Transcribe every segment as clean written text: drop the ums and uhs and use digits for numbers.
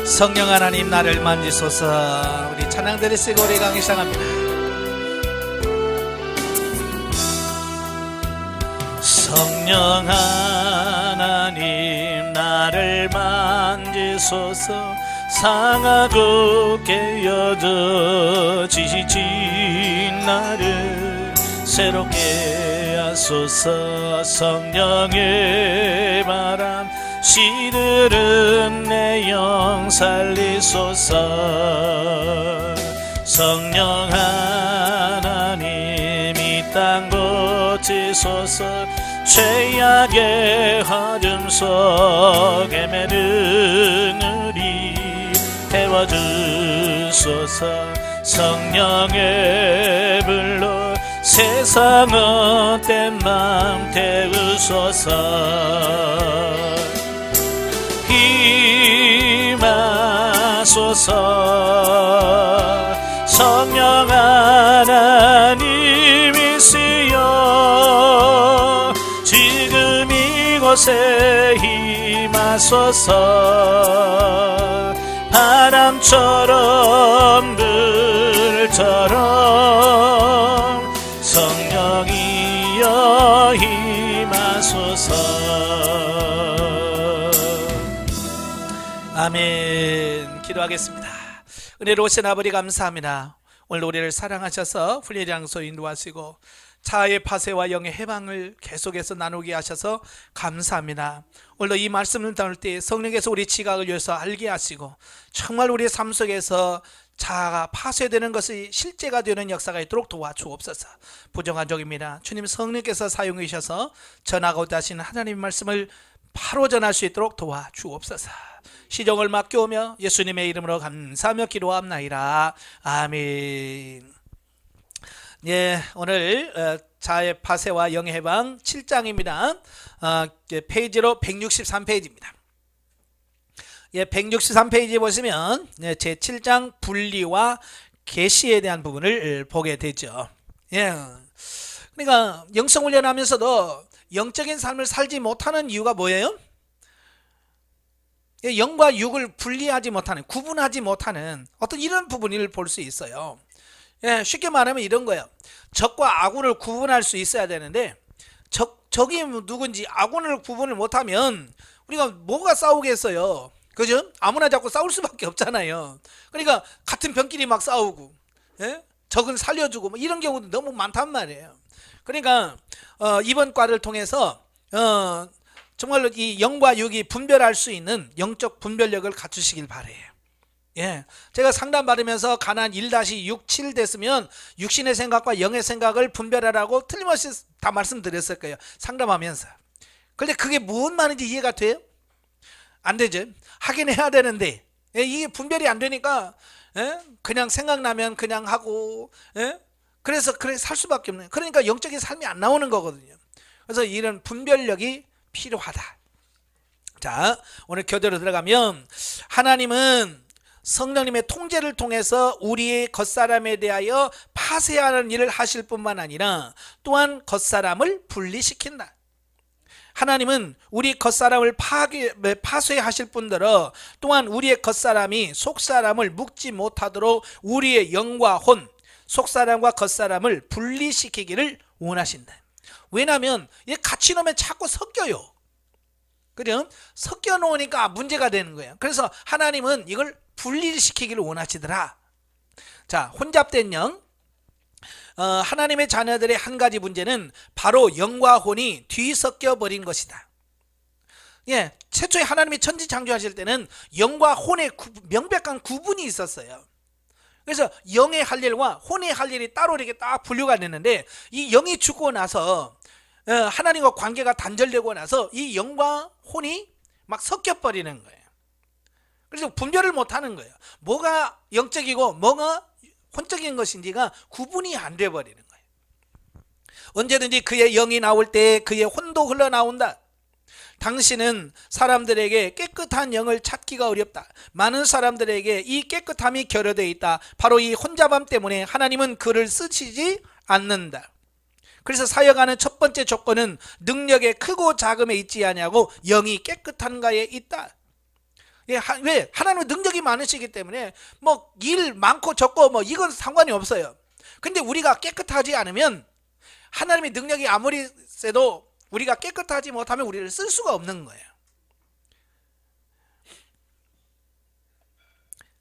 성령 하나님 나를 만지소서. 우리 찬양 드리시고 우리 강의 시작합니다. 성령 하나님 나를 만지소서. 상하고 깨어져 지친 나를 새롭게 하소서. 성령의 바람 시들은 내 영 살리소서. 성령 하나님 이 땅 고치소서. 죄악의 어둠 속에 매는 우리 태워주소서. 성령의 불로 세상 헛된 맘 태우소서. 임하소서. 성령 하나님이시여 지금 이곳에 임하소서. 바람처럼 불처럼 성령이여 임하소서. 아멘. 기도하겠습니다. 은혜로우신 아버지 감사합니다. 오늘 우리를 사랑하셔서 훈련 장소 인도하시고 자아의 파쇄와 영의 해방을 계속해서 나누게 하셔서 감사합니다. 오늘도 이 말씀을 나눌 때 성령께서 우리 지각을 위해서 알게 하시고 정말 우리의 삶 속에서 자아가 파쇄되는 것이 실제가 되는 역사가 있도록 도와주옵소서. 부정한 적입니다. 주님 성령께서 사용해 주셔서 전하고자 하시는 하나님의 말씀을 바로 전할 수 있도록 도와주옵소서. 시정을 맡겨오며 예수님의 이름으로 감사하며 기도합나이다. 아멘. 예, 오늘 자아의 파쇄와 영의 해방 7장입니다. 페이지로 163페이지입니다. 예, 163페이지 보시면 제 7장 분리와 계시에 대한 부분을 보게 되죠. 예, 그러니까 영성훈련하면서도 영적인 삶을 살지 못하는 이유가 뭐예요? 영과 육을 분리하지 못하는, 구분하지 못하는 어떤 이런 부분을 볼 수 있어요. 예, 쉽게 말하면 이런 거예요. 적과 아군을 구분할 수 있어야 되는데 적이 누군지 아군을 구분을 못하면 우리가 뭐가 싸우겠어요? 그죠? 아무나 잡고 싸울 수밖에 없잖아요. 그러니까 같은 병끼리 막 싸우고, 예? 적은 살려주고 뭐 이런 경우도 너무 많단 말이에요. 그러니까 이번 과를 통해서 정말로 이 영과 육이 분별할 수 있는 영적 분별력을 갖추시길 바래요. 예, 제가 상담 받으면서 가난 1-6, 7 됐으면 육신의 생각과 영의 생각을 분별하라고 틀림없이 다 말씀드렸을 거예요. 상담하면서. 근데 그게 뭔 말인지 이해가 돼요? 안 되죠. 하긴 해야 되는데 이게 분별이 안 되니까 그냥 생각나면 그냥 하고, 그래서 살 수밖에 없는, 그러니까 영적인 삶이 안 나오는 거거든요. 그래서 이런 분별력이 필요하다. 자, 오늘 교대로 들어가면 하나님은 성령님의 통제를 통해서 우리의 겉사람에 대하여 파쇄하는 일을 하실 뿐만 아니라 또한 겉사람을 분리시킨다. 하나님은 우리 겉사람을 파쇄하실 뿐더러 또한 우리의 겉사람이 속사람을 묶지 못하도록 우리의 영과 혼, 속사람과 겉사람을 분리시키기를 원하신다. 왜냐하면 같이 놓으면 자꾸 섞여요. 그죠? 섞여 놓으니까 문제가 되는 거예요. 그래서 하나님은 이걸 분리시키기를 원하시더라. 자, 혼잡된 영, 하나님의 자녀들의 한 가지 문제는 바로 영과 혼이 뒤섞여 버린 것이다. 예, 최초에 하나님이 천지 창조하실 때는 영과 혼의 명백한 구분이 있었어요. 그래서 영의 할 일과 혼의 할 일이 따로 이렇게 딱 분류가 됐는데 이 영이 죽고 나서 하나님과 관계가 단절되고 나서 이 영과 혼이 막 섞여버리는 거예요. 그래서 분별을 못하는 거예요. 뭐가 영적이고 뭐가 혼적인 것인지가 구분이 안 돼버리는 거예요. 언제든지 그의 영이 나올 때 그의 혼도 흘러나온다. 당신은 사람들에게 깨끗한 영을 찾기가 어렵다. 많은 사람들에게 이 깨끗함이 결여되어 있다. 바로 이 혼잡함 때문에 하나님은 그를 쓰시지 않는다. 그래서 사역하는 첫 번째 조건은 능력의 크고 작음에 있지 아니하고 영이 깨끗한가에 있다. 예, 왜? 하나님의 능력이 많으시기 때문에 뭐 일 많고 적고 뭐 이건 상관이 없어요. 근데 우리가 깨끗하지 않으면 하나님의 능력이 아무리 세도 우리가 깨끗하지 못하면 우리를 쓸 수가 없는 거예요.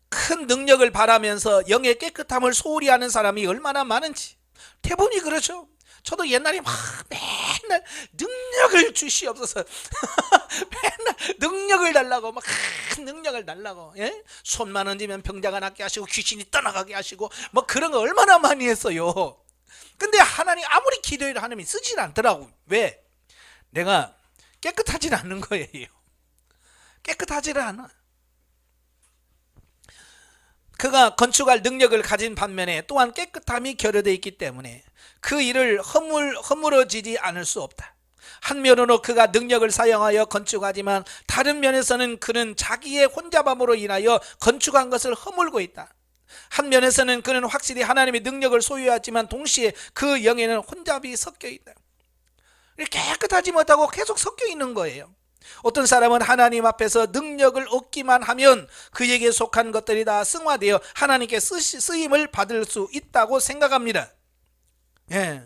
큰 능력을 바라면서 영의 깨끗함을 소홀히 하는 사람이 얼마나 많은지 대부분이 그렇죠. 저도 옛날에 막 맨날 능력을 주시옵소서 맨날 능력을 달라고 막 큰 능력을 달라고, 예? 손만 얹으면 병자가 낫게 하시고 귀신이 떠나가게 하시고 뭐 그런 거 얼마나 많이 했어요. 근데 하나님 아무리 기도해도 하나님이 쓰질 않더라고. 왜? 내가 깨끗하지 않는 거예요. 깨끗하지를 않아. 그가 건축할 능력을 가진 반면에 또한 깨끗함이 결여되어 있기 때문에 그 일을 허물어지지 않을 수 없다. 한면으로 그가 능력을 사용하여 건축하지만 다른 면에서는 그는 자기의 혼잡함으로 인하여 건축한 것을 허물고 있다. 한면에서는 그는 확실히 하나님의 능력을 소유하지만 동시에 그 영에는 혼잡이 섞여 있다. 깨끗하지 못하고 계속 섞여 있는 거예요. 어떤 사람은 하나님 앞에서 능력을 얻기만 하면 그에게 속한 것들이 다 승화되어 하나님께 쓰임을 받을 수 있다고 생각합니다. 예.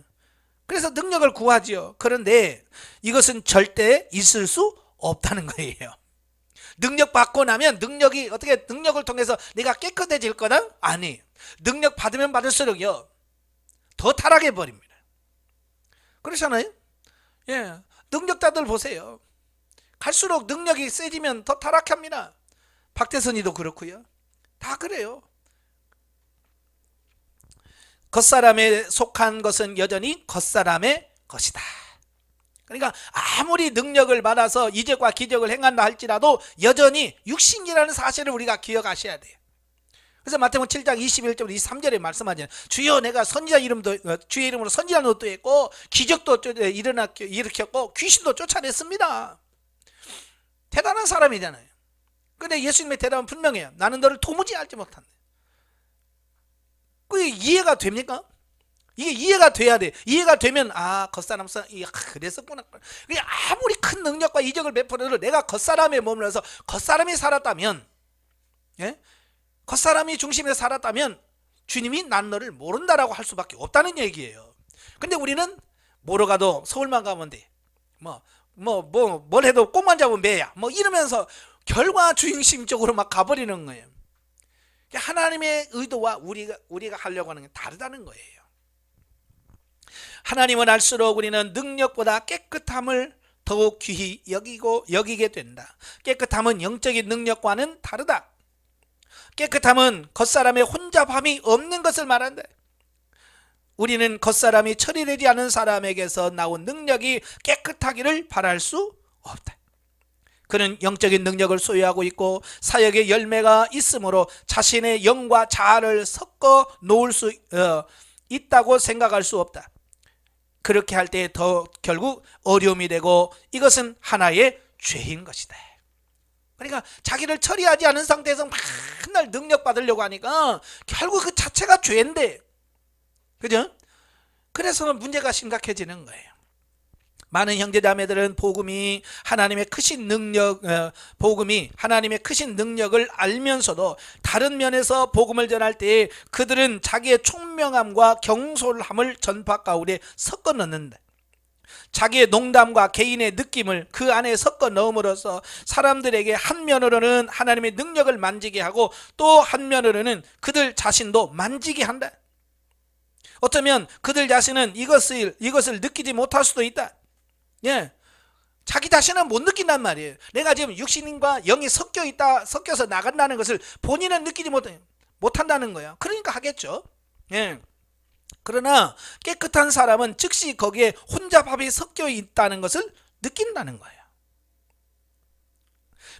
그래서 능력을 구하지요. 그런데 이것은 절대 있을 수 없다는 거예요. 능력 받고 나면 능력을 통해서 내가 깨끗해질 거다? 아니. 능력 받으면 받을수록요 더 타락해 버립니다. 그렇잖아요? 예. 능력자들 보세요. 갈수록 능력이 세지면 더 타락합니다. 박태선이도 그렇고요. 다 그래요. 겉사람에 속한 것은 여전히 겉사람의 것이다. 그러니까 아무리 능력을 받아서 이적과 기적을 행한다 할지라도 여전히 육신이라는 사실을 우리가 기억하셔야 돼요. 그래서 마태복음 7장 21절 23절에 말씀하잖아요. 주여 내가 주의 이름으로 선지자는 것도 했고 기적도 일으켰고 귀신도 쫓아냈습니다. 대단한 사람이잖아요. 근데 예수님의 대답은 분명해요. 나는 너를 도무지 알지 못한다. 그게 이해가 됩니까? 이게 이해가 돼야 돼. 이해가 되면 겉사람은 그랬었구나. 아무리 큰 능력과 이적을 베풀어도 내가 겉사람에 머물러서 겉사람이 살았다면, 예? 겉사람이 중심에 살았다면 주님이 난 너를 모른다라고 할 수밖에 없다는 얘기예요. 근데 우리는 모러 가도 서울만 가면 돼. 뭘 해도 꽃만 잡으면 매야. 이러면서 결과 주행심적으로 막 가버리는 거예요. 하나님의 의도와 우리가 하려고 하는 게 다르다는 거예요. 하나님은 알수록 우리는 능력보다 깨끗함을 더욱 귀히 여기게 된다. 깨끗함은 영적인 능력과는 다르다. 깨끗함은 겉사람의 혼잡함이 없는 것을 말한다. 우리는 겉사람이 처리되지 않은 사람에게서 나온 능력이 깨끗하기를 바랄 수 없다. 그는 영적인 능력을 소유하고 있고 사역의 열매가 있으므로 자신의 영과 자아를 섞어 놓을 수 있다고 생각할 수 없다. 그렇게 할 때 더 결국 어려움이 되고 이것은 하나의 죄인 것이다. 그러니까 자기를 처리하지 않은 상태에서 맨날 능력 받으려고 하니까 결국 그 자체가 죄인데, 그죠? 그래서 문제가 심각해지는 거예요. 많은 형제자매들은 복음이 하나님의 크신 능력을 알면서도 다른 면에서 복음을 전할 때 그들은 자기의 총명함과 경솔함을 전파 가운데 섞어 넣는다. 자기의 농담과 개인의 느낌을 그 안에 섞어 넣음으로써 사람들에게 한면으로는 하나님의 능력을 만지게 하고 또 한면으로는 그들 자신도 만지게 한다. 어쩌면 그들 자신은 이것을 느끼지 못할 수도 있다. 예, 자기 자신은 못 느낀단 말이에요. 내가 지금 육신과 영이 섞여서 나간다는 것을 본인은 느끼지 못한다는 거야. 그러니까 하겠죠. 예. 그러나 깨끗한 사람은 즉시 거기에 혼잡함이 섞여 있다는 것을 느낀다는 거예요.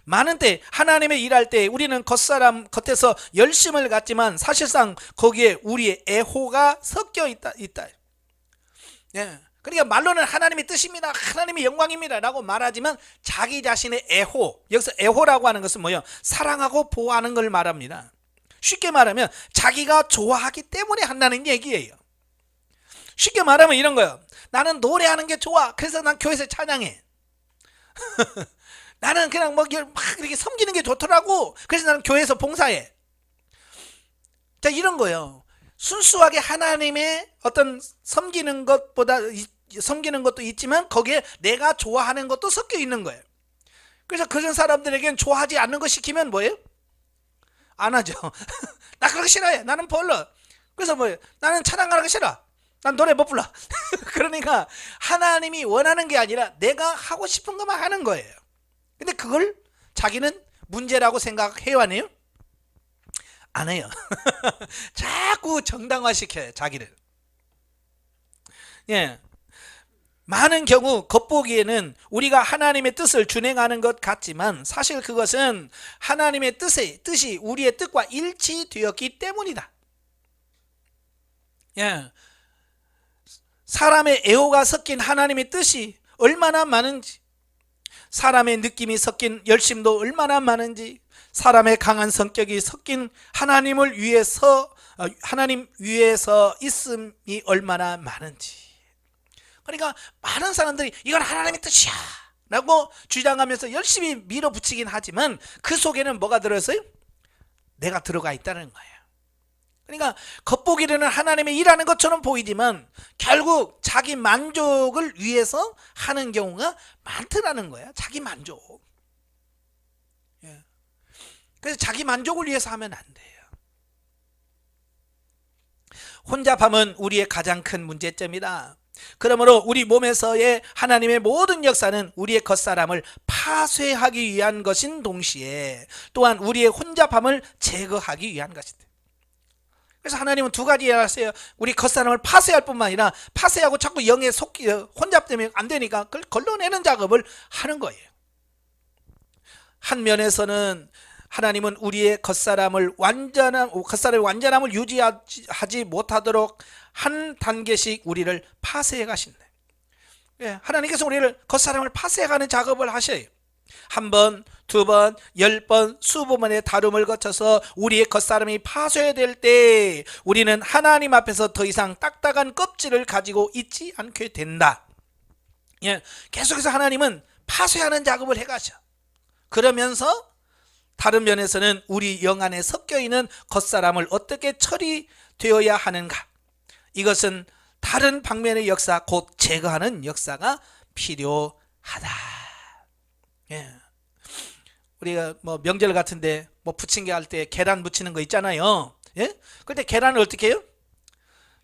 많은 때 하나님의 일할 때 우리는 겉에서 열심을 갖지만 사실상 거기에 우리의 애호가 섞여 있다. 예. 그러니까 말로는 하나님의 뜻입니다, 하나님의 영광입니다 라고 말하지만 자기 자신의 애호, 여기서 애호라고 하는 것은 뭐예요? 사랑하고 보호하는 걸 말합니다. 쉽게 말하면 자기가 좋아하기 때문에 한다는 얘기예요. 쉽게 말하면 이런 거예요. 나는 노래하는 게 좋아, 그래서 난 교회에서 찬양해. 나는 그냥 막 이렇게 섬기는 게 좋더라고. 그래서 나는 교회에서 봉사해. 자, 이런 거예요. 순수하게 하나님의 어떤 섬기는 것도 있지만 거기에 내가 좋아하는 것도 섞여 있는 거예요. 그래서 그런 사람들에게는 좋아하지 않는 거 시키면 뭐예요? 안 하죠. 나 그런 거 싫어해. 나는 별로. 그래서 뭐예요? 나는 찬양하는 거 싫어. 난 노래 못 불러. 그러니까 하나님이 원하는 게 아니라 내가 하고 싶은 것만 하는 거예요. 근데 그걸 자기는 문제라고 생각해요, 안 해요? 안 해요. 자꾸 정당화시켜요, 자기를. 예. 많은 경우 겉보기에는 우리가 하나님의 뜻을 준행하는 것 같지만 사실 그것은 하나님의 뜻이 우리의 뜻과 일치되었기 때문이다. 예. 사람의 애호가 섞인 하나님의 뜻이 얼마나 많은지, 사람의 느낌이 섞인 열심도 얼마나 많은지, 사람의 강한 성격이 섞인 하나님 위에서 있음이 얼마나 많은지. 그러니까 많은 사람들이 이건 하나님의 뜻이야 라고 주장하면서 열심히 밀어붙이긴 하지만 그 속에는 뭐가 들어있어요? 내가 들어가 있다는 거예요. 그러니까 겉보기로는 하나님의 일하는 것처럼 보이지만 결국 자기 만족을 위해서 하는 경우가 많더라는 거야. 자기 만족. 예. 그래서 자기 만족을 위해서 하면 안 돼요. 혼잡함은 우리의 가장 큰 문제점이다. 그러므로 우리 몸에서의 하나님의 모든 역사는 우리의 겉사람을 파쇄하기 위한 것인 동시에 또한 우리의 혼잡함을 제거하기 위한 것이다. 그래서 하나님은 두 가지 하세요. 우리 겉사람을 파쇄할 뿐만 아니라 파쇄하고 자꾸 영에 혼잡되면 안 되니까 그걸 걸러내는 작업을 하는 거예요. 한 면에서는 하나님은 우리의 겉사람의 완전함을 유지하지 못하도록 한 단계씩 우리를 파쇄해 가신다. 예, 하나님께서 우리를 겉사람을 파쇄해가는 작업을 하셔요. 한 번, 두 번, 10번, 수십 번의 다름을 거쳐서 우리의 겉사람이 파쇄될 때 우리는 하나님 앞에서 더 이상 딱딱한 껍질을 가지고 있지 않게 된다. 예, 계속해서 하나님은 파쇄하는 작업을 해가셔. 그러면서 다른 면에서는 우리 영 안에 섞여있는 겉사람을 어떻게 처리되어야 하는가, 이것은 다른 방면의 역사, 곧 제거하는 역사가 필요하다. 예. 우리가 뭐 명절 같은데 뭐 부침개 할 때 계란 무치는 거 있잖아요. 예? 근데 계란을 어떻게 해요?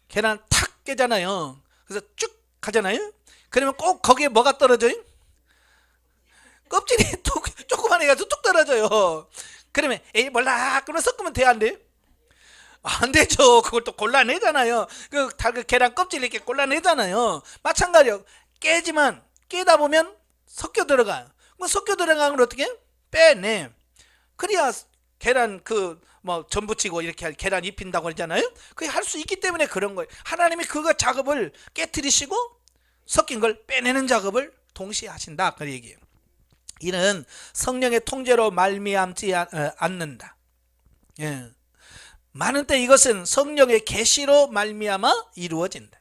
계란 탁 깨잖아요. 그래서 쭉 가잖아요. 그러면 꼭 거기에 뭐가 떨어져요? 껍질이 조그만 애가 뚝 떨어져요. 그러면 에이 몰라 그러면 섞으면 돼, 안 돼? 안 되죠. 그걸 또 골라내잖아요. 그 계란 껍질 이렇게 골라내잖아요. 마찬가지로 깨지만 깨다 보면 섞여 들어가요. 그 섞여 들어가는 걸 어떻게 빼내. 그래야 계란 전 부치고 이렇게 계란 입힌다고 그러잖아요. 그게 할 수 있기 때문에 그런 거예요. 하나님이 그거 작업을 깨트리시고 섞인 걸 빼내는 작업을 동시에 하신다, 그 얘기예요. 이는 성령의 통제로 말미암지 않는다. 예. 많은 때 이것은 성령의 계시로 말미암아 이루어진다.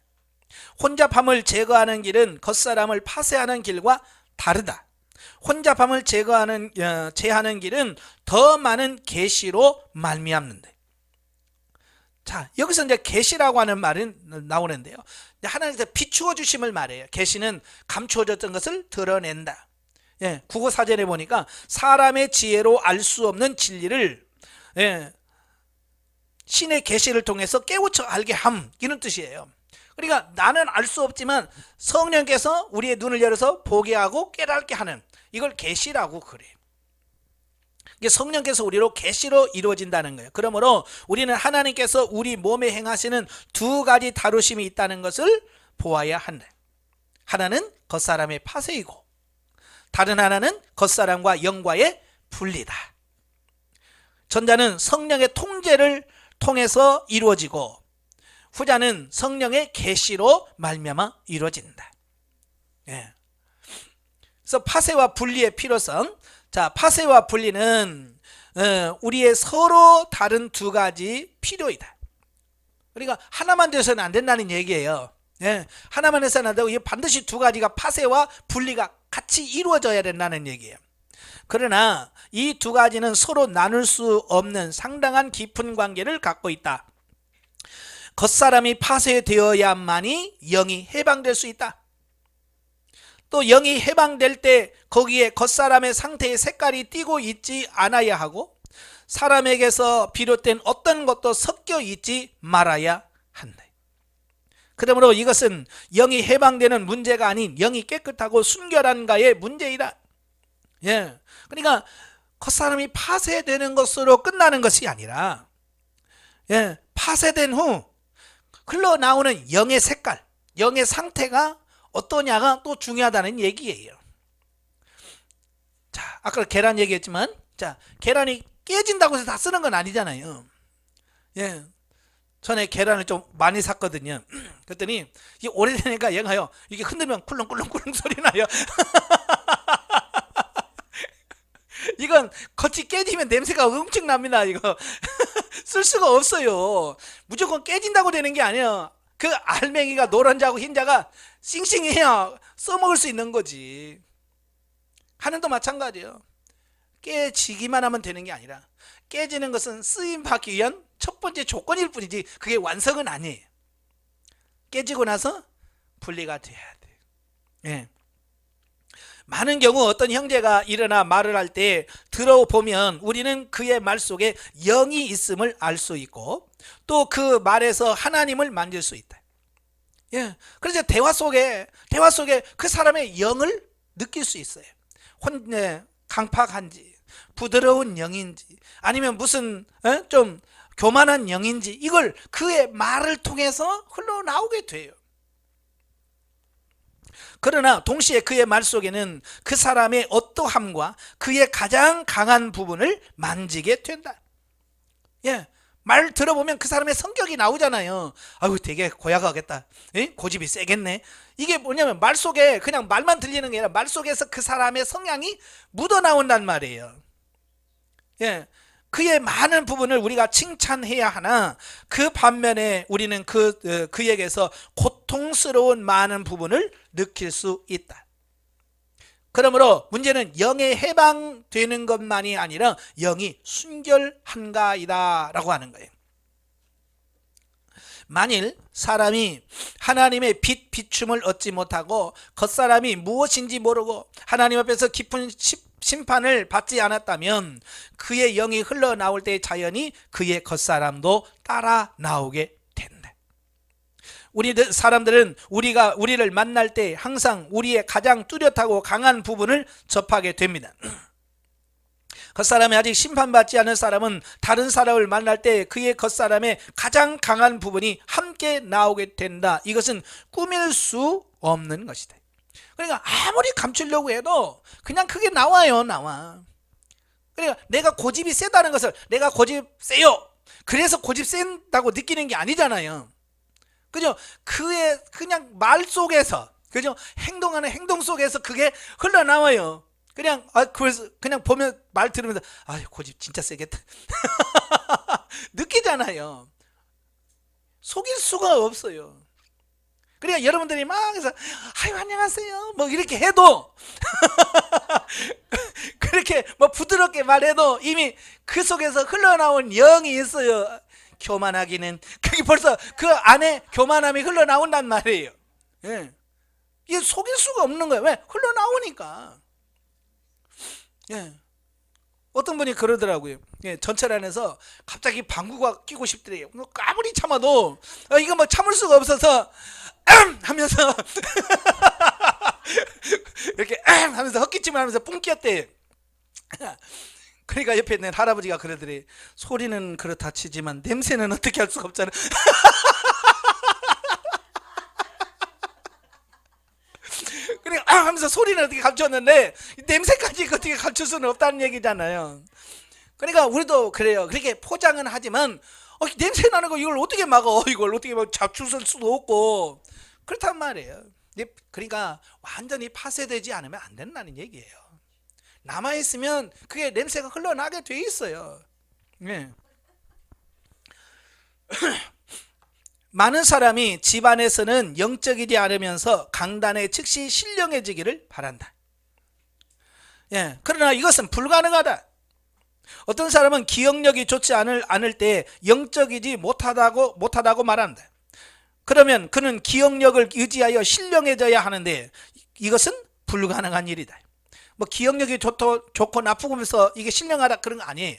혼잡함을 제거하는 길은 겉사람을 파쇄하는 길과 다르다. 혼잡함을 제하는 길은 더 많은 계시로 말미암는다. 자, 여기서 이제 계시라고 하는 말은 나오는데요. 하나님께서 비추어 주심을 말해요. 계시는 감추어졌던 것을 드러낸다. 예, 국어 사전에 보니까 사람의 지혜로 알 수 없는 진리를 신의 계시를 통해서 깨우쳐 알게 함, 이런 뜻이에요. 그러니까 나는 알 수 없지만 성령께서 우리의 눈을 열어서 보게 하고 깨닫게 하는, 이걸 계시라고 그래요. 이게 성령께서 우리로 계시로 이루어진다는 거예요. 그러므로 우리는 하나님께서 우리 몸에 행하시는 두 가지 다루심이 있다는 것을 보아야 한다. 하나는 겉사람의 파쇄이고 다른 하나는 겉사람과 영과의 분리다. 전자는 성령의 통제를 통해서 이루어지고 후자는 성령의 계시로 말미암아 이루어진다. 예. 그래서 파쇄와 분리의 필요성. 자, 파쇄와 분리는 우리의 서로 다른 두 가지 필요이다. 그러니까 하나만 돼서는 안 된다는 얘기예요. 예. 하나만 해서는 안 되고 반드시 두 가지가 파쇄와 분리가 같이 이루어져야 된다는 얘기예요. 그러나 이 두 가지는 서로 나눌 수 없는 상당한 깊은 관계를 갖고 있다. 겉사람이 파쇄되어야만이 영이 해방될 수 있다. 또 영이 해방될 때 거기에 겉사람의 상태의 색깔이 띄고 있지 않아야 하고 사람에게서 비롯된 어떤 것도 섞여 있지 말아야 한다. 그러므로 이것은 영이 해방되는 문제가 아닌 영이 깨끗하고 순결한가의 문제이다. 예, 그러니까 겉사람이 파쇄되는 것으로 끝나는 것이 아니라, 예, 파쇄된 후 흘러나오는 영의 색깔, 영의 상태가 어떠냐가 또 중요하다는 얘기예요. 자, 아까 계란 얘기했지만, 자, 계란이 깨진다고 해서 다 쓰는 건 아니잖아요. 예, 전에 계란을 좀 많이 샀거든요. 그랬더니 이게 오래되니까 얘가요, 이게 흔들면 쿨렁쿨렁쿨렁 소리 나요. 이건 겉이 깨지면 냄새가 엄청납니다. 이거 쓸 수가 없어요. 무조건 깨진다고 되는 게 아니에요. 그 알맹이가 노란자하고 흰자가 싱싱해야 써먹을 수 있는 거지. 하늘도 마찬가지예요. 깨지기만 하면 되는 게 아니라 깨지는 것은 쓰임받기 위한 첫 번째 조건일 뿐이지 그게 완성은 아니에요. 깨지고 나서 분리가 돼야 돼. 예. 많은 경우 어떤 형제가 일어나 말을 할 때 들어보면 우리는 그의 말 속에 영이 있음을 알 수 있고 또 그 말에서 하나님을 만질 수 있다. 예. 그래서 대화 속에 그 사람의 영을 느낄 수 있어요. 강팍한지 부드러운 영인지 아니면 무슨 좀 교만한 영인지 이걸 그의 말을 통해서 흘러나오게 돼요. 그러나 동시에 그의 말 속에는 그 사람의 어떠함과 그의 가장 강한 부분을 만지게 된다. 예, 말 들어보면 그 사람의 성격이 나오잖아요. 아유, 되게 고약하겠다. 예? 고집이 세겠네. 이게 뭐냐면 말 속에 그냥 말만 들리는 게 아니라 말 속에서 그 사람의 성향이 묻어나온단 말이에요. 예, 그의 많은 부분을 우리가 칭찬해야 하나 그 반면에 우리는 그에게서 고통스러운 많은 부분을 느낄 수 있다. 그러므로 문제는 영에 해방되는 것만이 아니라 영이 순결한가이다 라고 하는 거예요. 만일 사람이 하나님의 비춤을 얻지 못하고 겉사람이 무엇인지 모르고 하나님 앞에서 깊은 심판을 받지 않았다면 그의 영이 흘러나올 때 자연히 그의 겉사람도 따라 나오게 된다. 우리 사람들은 우리를 만날 때 항상 우리의 가장 뚜렷하고 강한 부분을 접하게 됩니다. 겉사람이 아직 심판받지 않은 사람은 다른 사람을 만날 때 그의 겉사람의 가장 강한 부분이 함께 나오게 된다. 이것은 꾸밀 수 없는 것이다. 그러니까 아무리 감추려고 해도 그냥 그게 나와. 그러니까 내가 고집이 세다는 것을 내가 고집 세요. 그래서 고집 센다고 느끼는 게 아니잖아요. 그죠? 그의 그냥 말 속에서, 그죠? 행동하는 행동 속에서 그게 흘러나와요. 그래서 그냥 보면 말 들으면서 아유, 고집 진짜 세겠다. 느끼잖아요. 속일 수가 없어요. 그러니까 여러분들이 막 해서 아유, 안녕하세요 뭐 이렇게 해도 그렇게 뭐 부드럽게 말해도 이미 그 속에서 흘러나온 영이 있어요. 교만하기는 그게 벌써 그 안에 교만함이 흘러나온단 말이에요. 예. 이게 속일 수가 없는 거예요. 왜? 흘러나오니까. 예. 어떤 분이 그러더라고요. 예, 전철 안에서 갑자기 방구가 끼고 싶더래요. 아무리 참아도 이거 뭐 참을 수가 없어서 하면서 이렇게 하면서 헛기침을 하면서 뿡 끼었대. 그러니까 옆에 있는 할아버지가 그러더래. 소리는 그렇다 치지만 냄새는 어떻게 할 수가 없잖아. 그러니까 하면서 소리는 어떻게 감췄는데 냄새까지 어떻게 감출 수는 없다는 얘기잖아요. 그러니까 우리도 그래요. 그렇게 포장은 하지만 냄새 나는 거 이걸 어떻게 막어? 이걸 어떻게 막 잡수실 수도 없고 그렇단 말이에요. 그러니까 완전히 파쇄되지 않으면 안 된다는 얘기예요. 남아있으면 그게 냄새가 흘러나게 돼 있어요. 네. 많은 사람이 집안에서는 영적이지 않으면서 강단에 즉시 신령해지기를 바란다. 예, 그러나 이것은 불가능하다. 어떤 사람은 기억력이 좋지 않을 때 영적이지 못하다고 말한다. 그러면 그는 기억력을 의지하여 신령해져야 하는데 이것은 불가능한 일이다. 뭐 기억력이 좋고 나쁘면서 이게 신령하다 그런 거 아니에요.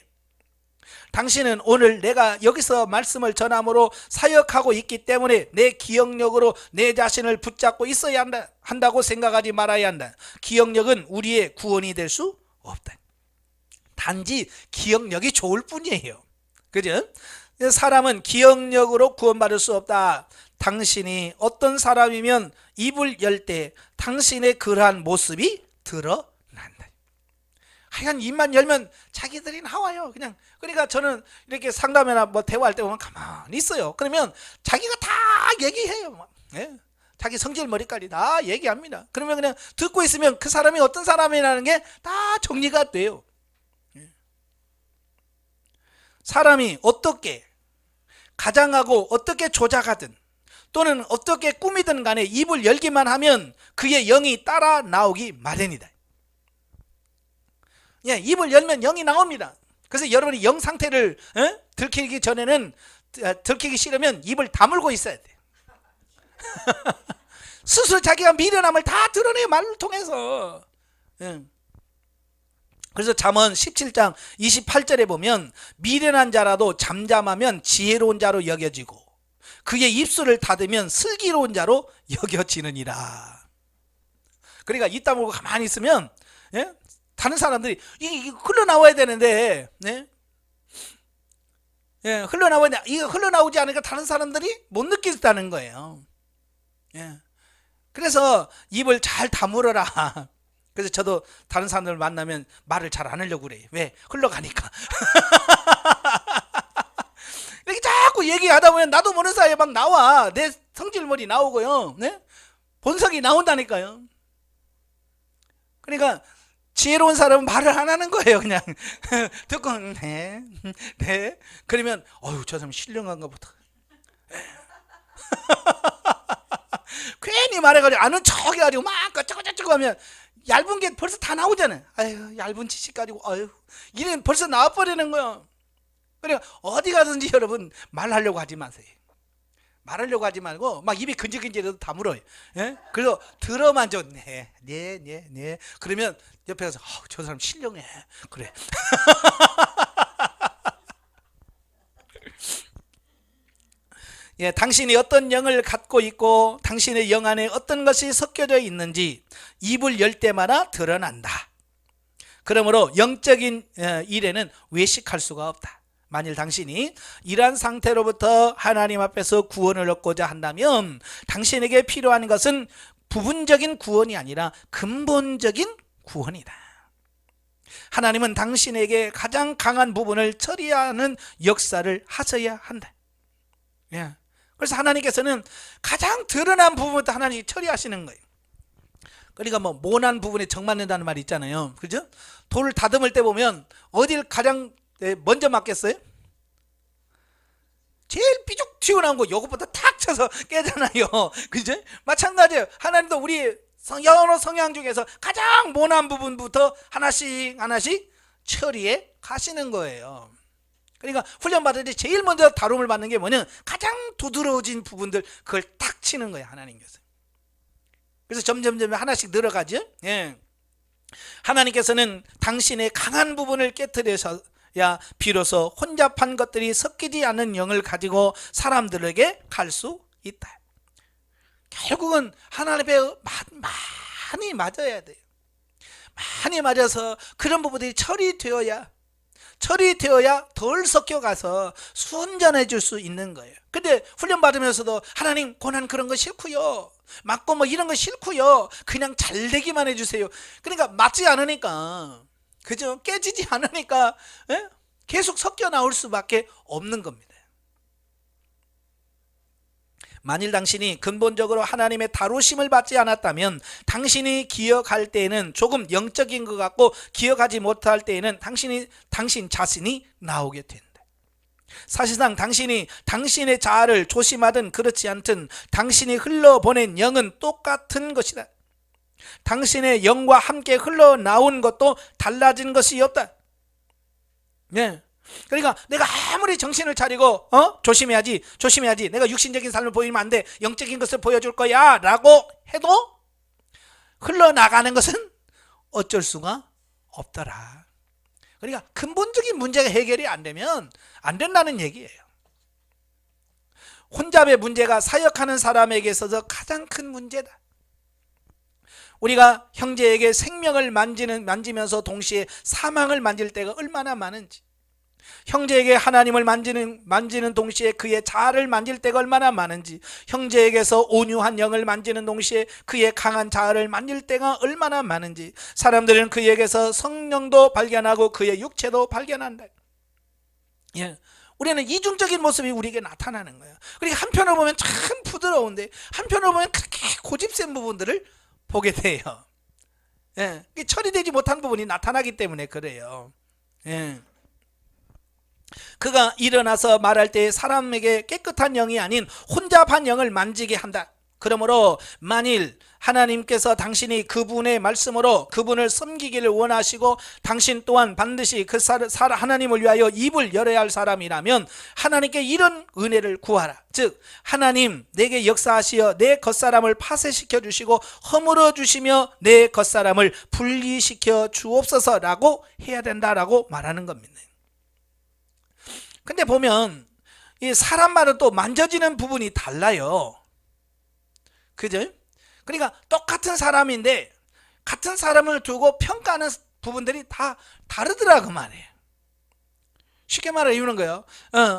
당신은 오늘 내가 여기서 말씀을 전함으로 사역하고 있기 때문에 내 기억력으로 내 자신을 붙잡고 있어야 한다고 생각하지 말아야 한다. 기억력은 우리의 구원이 될 수 없다. 단지 기억력이 좋을 뿐이에요. 그죠? 사람은 기억력으로 구원받을 수 없다. 당신이 어떤 사람이면 입을 열 때 당신의 그러한 모습이 드러난다. 하여간 입만 열면 자기들이 나와요. 그냥. 그러니까 저는 이렇게 상담이나 뭐 대화할 때 보면 가만히 있어요. 그러면 자기가 다 얘기해요. 예? 자기 성질 머리까지 다 얘기합니다. 그러면 그냥 듣고 있으면 그 사람이 어떤 사람이라는 게 다 정리가 돼요. 사람이 어떻게 가장하고 어떻게 조작하든 또는 어떻게 꾸미든 간에 입을 열기만 하면 그의 영이 따라 나오기 마련이다. 예, 입을 열면 영이 나옵니다. 그래서 여러분이 영 상태를 들키기 전에는 들키기 싫으면 입을 다물고 있어야 돼. 스스로 자기가 미련함을 다 드러내요, 말을 통해서. 예. 그래서 잠언 17장 28절에 보면 미련한 자라도 잠잠하면 지혜로운 자로 여겨지고 그의 입술을 닫으면 슬기로운 자로 여겨지느니라. 그러니까 입 다물고 가만히 있으면 예? 다른 사람들이 이게 흘러나와야 되는데 예, 흘러나오지 않으니까 다른 사람들이 못 느낀다는 거예요. 예. 그래서 입을 잘 다물어라. 그래서 저도 다른 사람들 만나면 말을 잘 안 하려고 그래요. 왜? 흘러가니까. 이렇게 자꾸 얘기하다 보면 나도 모르는 사이에 막 나와. 내 성질머리 나오고요. 네? 본성이 나온다니까요. 그러니까 지혜로운 사람은 말을 안 하는 거예요. 그냥 듣고 네. 그러면 저 사람 신령한가 보다. 괜히 말해가지고 아는 척 해가지고 막 어쩌고저쩌고 하면 얇은 게 벌써 다 나오잖아요. 아유, 얇은 지식 가지고 이는 벌써 나와버리는 거예요. 그러니까 어디 가든지 여러분 말하려고 하지 마세요. 말하려고 하지 말고 막 입이 근질근질해도 다물어요. 예? 그래서 들어만 줘. 네. 그러면 옆에 가서 저 사람 신령해. 그래. 예, 당신이 어떤 영을 갖고 있고 당신의 영 안에 어떤 것이 섞여져 있는지 입을 열 때마다 드러난다. 그러므로 영적인 일에는 외식할 수가 없다. 만일 당신이 이러한 상태로부터 하나님 앞에서 구원을 얻고자 한다면 당신에게 필요한 것은 부분적인 구원이 아니라 근본적인 구원이다. 하나님은 당신에게 가장 강한 부분을 처리하는 역사를 하셔야 한다. 예. 그래서 하나님께서는 가장 드러난 부분부터 하나님이 처리하시는 거예요. 그러니까 뭐 모난 부분에 정 맞는다는 말이 있잖아요. 그죠? 돌을 다듬을 때 보면 어딜 가장 먼저 맞겠어요? 제일 삐죽 튀어나온 거 요것부터 탁 쳐서 깨잖아요. 그죠? 마찬가지예요. 하나님도 우리 여러 성향 중에서 가장 모난 부분부터 하나씩 처리해 가시는 거예요. 그러니까 훈련 받을 때 제일 먼저 다rum을 받는 게 뭐냐? 가장 두드러진 부분들 그걸 탁 치는 거예요, 하나님께서. 그래서 점점 하나씩 늘어가죠. 예. 하나님께서는 당신의 강한 부분을 깨트려서야 비로소 혼잡한 것들이 섞이지 않는 영을 가지고 사람들에게 갈 수 있다. 결국은 하나님의 많이 맞아야 돼요. 많이 맞아서 그런 부분들이 처리되어야 덜 섞여가서 순전해 줄 수 있는 거예요. 근데 훈련 받으면서도 하나님 고난 그런 거 싫고요, 맞고 뭐 이런 거 싫고요, 그냥 잘 되기만 해주세요. 그러니까 맞지 않으니까, 그죠? 깨지지 않으니까 계속 섞여 나올 수밖에 없는 겁니다. 만일 당신이 근본적으로 하나님의 다루심을 받지 않았다면 당신이 기억할 때에는 조금 영적인 것 같고 기억하지 못할 때에는 당신 자신이 나오게 된다. 사실상 당신이 당신의 자아를 조심하든 그렇지 않든 당신이 흘러보낸 영은 똑같은 것이다. 당신의 영과 함께 흘러나온 것도 달라진 것이 없다. 네. 그러니까 내가 아무리 정신을 차리고 조심해야지 내가 육신적인 삶을 보이면 안 돼, 영적인 것을 보여줄 거야 라고 해도 흘러나가는 것은 어쩔 수가 없더라. 그러니까 근본적인 문제가 해결이 안 되면 안 된다는 얘기예요. 혼잡의 문제가 사역하는 사람에게 있어서 가장 큰 문제다. 우리가 형제에게 생명을 만지면서 동시에 사망을 만질 때가 얼마나 많은지, 형제에게 하나님을 만지는 동시에 그의 자아를 만질 때가 얼마나 많은지, 형제에게서 온유한 영을 만지는 동시에 그의 강한 자아를 만질 때가 얼마나 많은지, 사람들은 그에게서 성령도 발견하고 그의 육체도 발견한다. 예, 우리는 이중적인 모습이 우리에게 나타나는 거예요. 그러니까 한편으로 보면 참 부드러운데 한편으로 보면 그렇게 고집센 부분들을 보게 돼요. 예, 처리되지 못한 부분이 나타나기 때문에 그래요. 예. 그가 일어나서 말할 때 사람에게 깨끗한 영이 아닌 혼잡한 영을 만지게 한다. 그러므로 만일 하나님께서 당신이 그분의 말씀으로 그분을 섬기기를 원하시고 당신 또한 반드시 그 하나님을 위하여 입을 열어야 할 사람이라면 하나님께 이런 은혜를 구하라. 즉 하나님 내게 역사하시어 내 겉사람을 파쇄시켜 주시고 허물어 주시며 내 겉사람을 분리시켜 주옵소서라고 해야 된다라고 말하는 겁니다. 근데 보면 이 사람마다 또 만져지는 부분이 달라요. 그죠? 그러니까 똑같은 사람인데 같은 사람을 두고 평가하는 부분들이 다 다르더라고 말이에요. 쉽게 말해 이러는 거예요.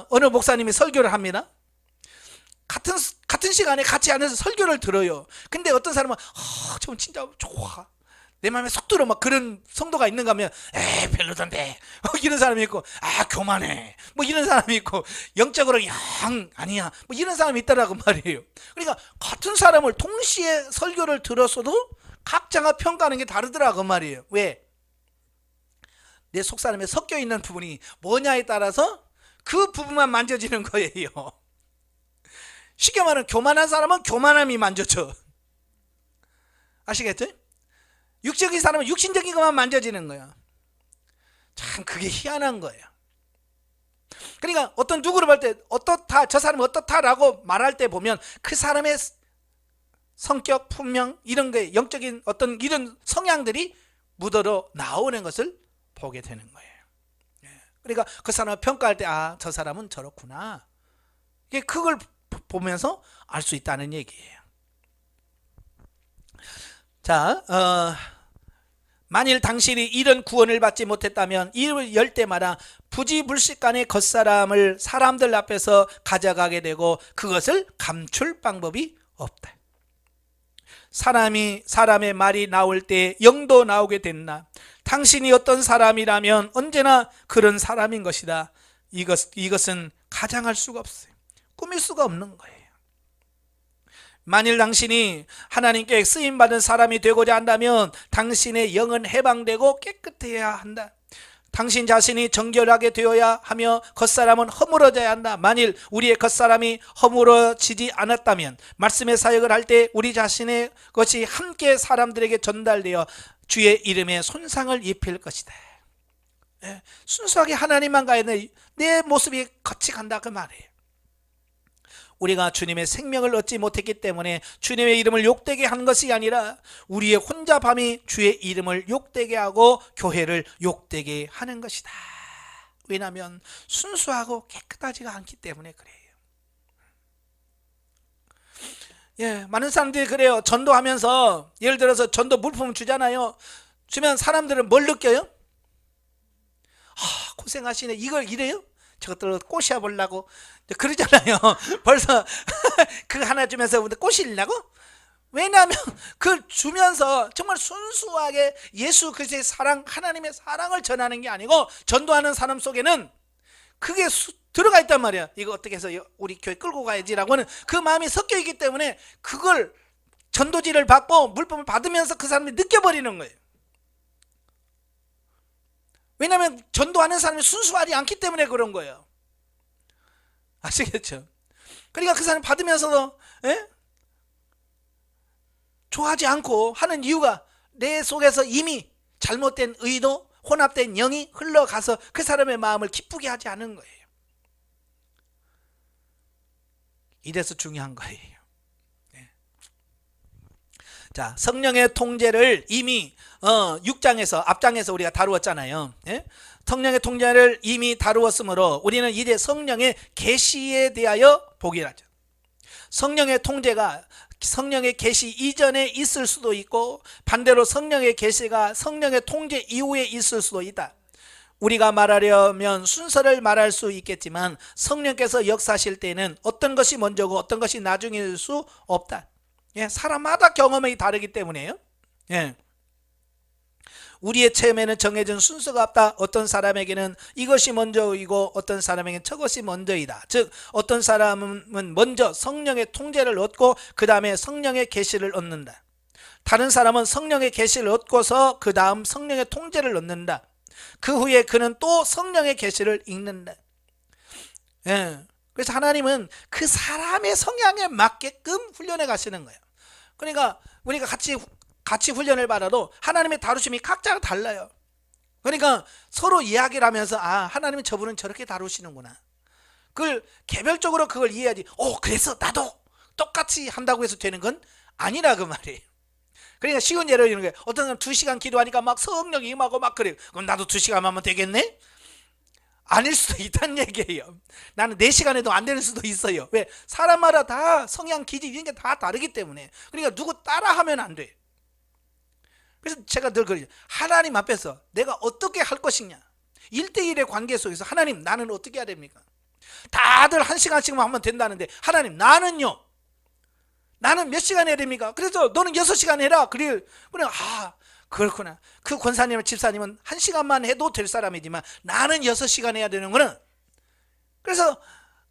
어느 목사님이 설교를 합니다. 같은 시간에 같이 앉아서 설교를 들어요. 근데 어떤 사람은 저 진짜 좋아, 내 마음에 쏙 들어, 막 그런 성도가 있는가 하면 에이 별로던데 이런 사람이 있고, 교만해 뭐 이런 사람이 있고, 영적으로 영 아니야 뭐 이런 사람이 있다라고 말이에요. 그러니까 같은 사람을 동시에 설교를 들었어도 각자가 평가하는 게 다르더라고 말이에요. 왜? 내 속사람에 섞여 있는 부분이 뭐냐에 따라서 그 부분만 만져지는 거예요. 쉽게 말하면 교만한 사람은 교만함이 만져져. 아시겠죠? 육적인 사람은 육신적인 것만 만져지는 거야. 참 그게 희한한 거예요. 그러니까 어떤 누구를 볼 때 어떻다, 저 사람이 어떻다라고 말할 때 보면 그 사람의 성격, 품명 이런 게 영적인 어떤 이런 성향들이 묻어러 나오는 것을 보게 되는 거예요. 그러니까 그 사람을 평가할 때 저 사람은 저렇구나, 그걸 보면서 알 수 있다는 얘기예요. 자, 만일 당신이 이런 구원을 받지 못했다면 입을 열 때마다 부지불식간의 겉사람을 사람들 앞에서 가져가게 되고 그것을 감출 방법이 없다. 사람의 말이 나올 때 영도 나오게 됐나? 당신이 어떤 사람이라면 언제나 그런 사람인 것이다. 이것은 가장할 수가 없어요. 꾸밀 수가 없는 거예요. 만일 당신이 하나님께 쓰임받은 사람이 되고자 한다면 당신의 영은 해방되고 깨끗해야 한다. 당신 자신이 정결하게 되어야 하며 겉사람은 허물어져야 한다. 만일 우리의 겉사람이 허물어지지 않았다면 말씀의 사역을 할 때 우리 자신의 것이 함께 사람들에게 전달되어 주의 이름에 손상을 입힐 것이다. 순수하게 하나님만 가야 돼. 내 모습이 같이 간다 그 말이에요. 우리가 주님의 생명을 얻지 못했기 때문에 주님의 이름을 욕되게 한 것이 아니라 우리의 혼잡함이 주의 이름을 욕되게 하고 교회를 욕되게 하는 것이다. 왜냐하면 순수하고 깨끗하지가 않기 때문에 그래요. 많은 사람들이 그래요. 전도하면서 예를 들어서 전도 물품 주잖아요. 주면 사람들은 뭘 느껴요? 고생하시네, 이걸 이래요? 저것들로 꼬셔 보려고 그러잖아요. 벌써 그 하나 주면서 꼬시려고? 왜냐하면 그 주면서 정말 순수하게 예수 그리스도의 사랑, 하나님의 사랑을 전하는 게 아니고 전도하는 사람 속에는 그게 들어가 있단 말이야. 이거 어떻게 해서 우리 교회 끌고 가야지라고 하는 그 마음이 섞여 있기 때문에 그걸 전도지를 받고 물품을 받으면서 그 사람이 느껴버리는 거예요. 왜냐하면 전도하는 사람이 순수하지 않기 때문에 그런 거예요. 아시겠죠? 그러니까 그 사람이 받으면서도 좋아하지 않고 하는 이유가 내 속에서 이미 잘못된 의도, 혼합된 영이 흘러가서 그 사람의 마음을 기쁘게 하지 않은 거예요. 이래서 중요한 거예요. 자, 성령의 통제를 이미 6장에서 앞장에서 우리가 다루었잖아요. 예? 성령의 통제를 이미 다루었으므로 우리는 이제 성령의 계시에 대하여 보기를 하죠. 성령의 통제가 성령의 계시 이전에 있을 수도 있고 반대로 성령의 계시가 성령의 통제 이후에 있을 수도 있다. 우리가 말하려면 순서를 말할 수 있겠지만 성령께서 역사하실 때는 어떤 것이 먼저고 어떤 것이 나중일 수 없다. 예, 사람마다 경험이 다르기 때문에요. 예. 우리의 체험에는 정해진 순서가 없다. 어떤 사람에게는 이것이 먼저이고 어떤 사람에게는 저것이 먼저이다. 즉 어떤 사람은 먼저 성령의 통제를 얻고 그 다음에 성령의 계시를 얻는다. 다른 사람은 성령의 계시를 얻고서 그 다음 성령의 통제를 얻는다. 그 후에 그는 또 성령의 계시를 읽는다. 예. 그래서 하나님은 그 사람의 성향에 맞게끔 훈련해 가시는 거예요. 그러니까 우리가 같이 훈련을 받아도 하나님의 다루심이 각자가 달라요. 그러니까 서로 이야기를 하면서 하나님은 저분은 저렇게 다루시는구나. 그걸 개별적으로 그걸 이해하지. 그래서 나도 똑같이 한다고 해서 되는 건 아니라 그 말이에요. 그러니까 쉬운 예를 들는 거예요. 어떤 사람 2시간 기도하니까 막 성령이 임하고 막 그래요. 그럼 나도 2시간 하면 되겠네? 아닐 수도 있다는 얘기예요. 나는 4시간 해도 안 되는 수도 있어요. 왜? 사람마다 다 성향, 기질 이런 게 다 다르기 때문에. 그러니까 누구 따라하면 안 돼. 그래서 제가 늘 그러죠. 하나님 앞에서 내가 어떻게 할 것이냐. 1대1의 관계 속에서 하나님 나는 어떻게 해야 됩니까? 다들 1시간씩만 하면 된다는데 하나님 나는요. 나는 몇 시간 해야 됩니까? 그래서 너는 6시간 해라. 그래 그렇구나. 그 권사님, 집사님은 1시간만 해도 될 사람이지만 나는 6시간 해야 되는구나. 그래서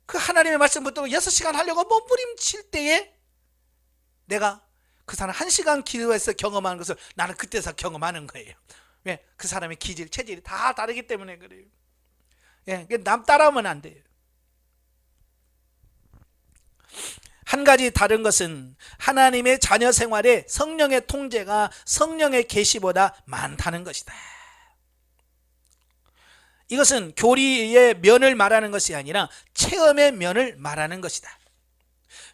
그 하나님의 말씀 붙들고 6시간 하려고 몸부림칠 때에 내가 그 사람 1시간 기도해서 경험하는 것을 나는 그때서 경험하는 거예요. 왜? 그 사람의 기질, 체질이 다 다르기 때문에 그래요. 예, 남 따라하면 안 돼요. 한 가지 다른 것은 하나님의 자녀 생활에 성령의 통제가 성령의 계시보다 많다는 것이다. 이것은 교리의 면을 말하는 것이 아니라 체험의 면을 말하는 것이다.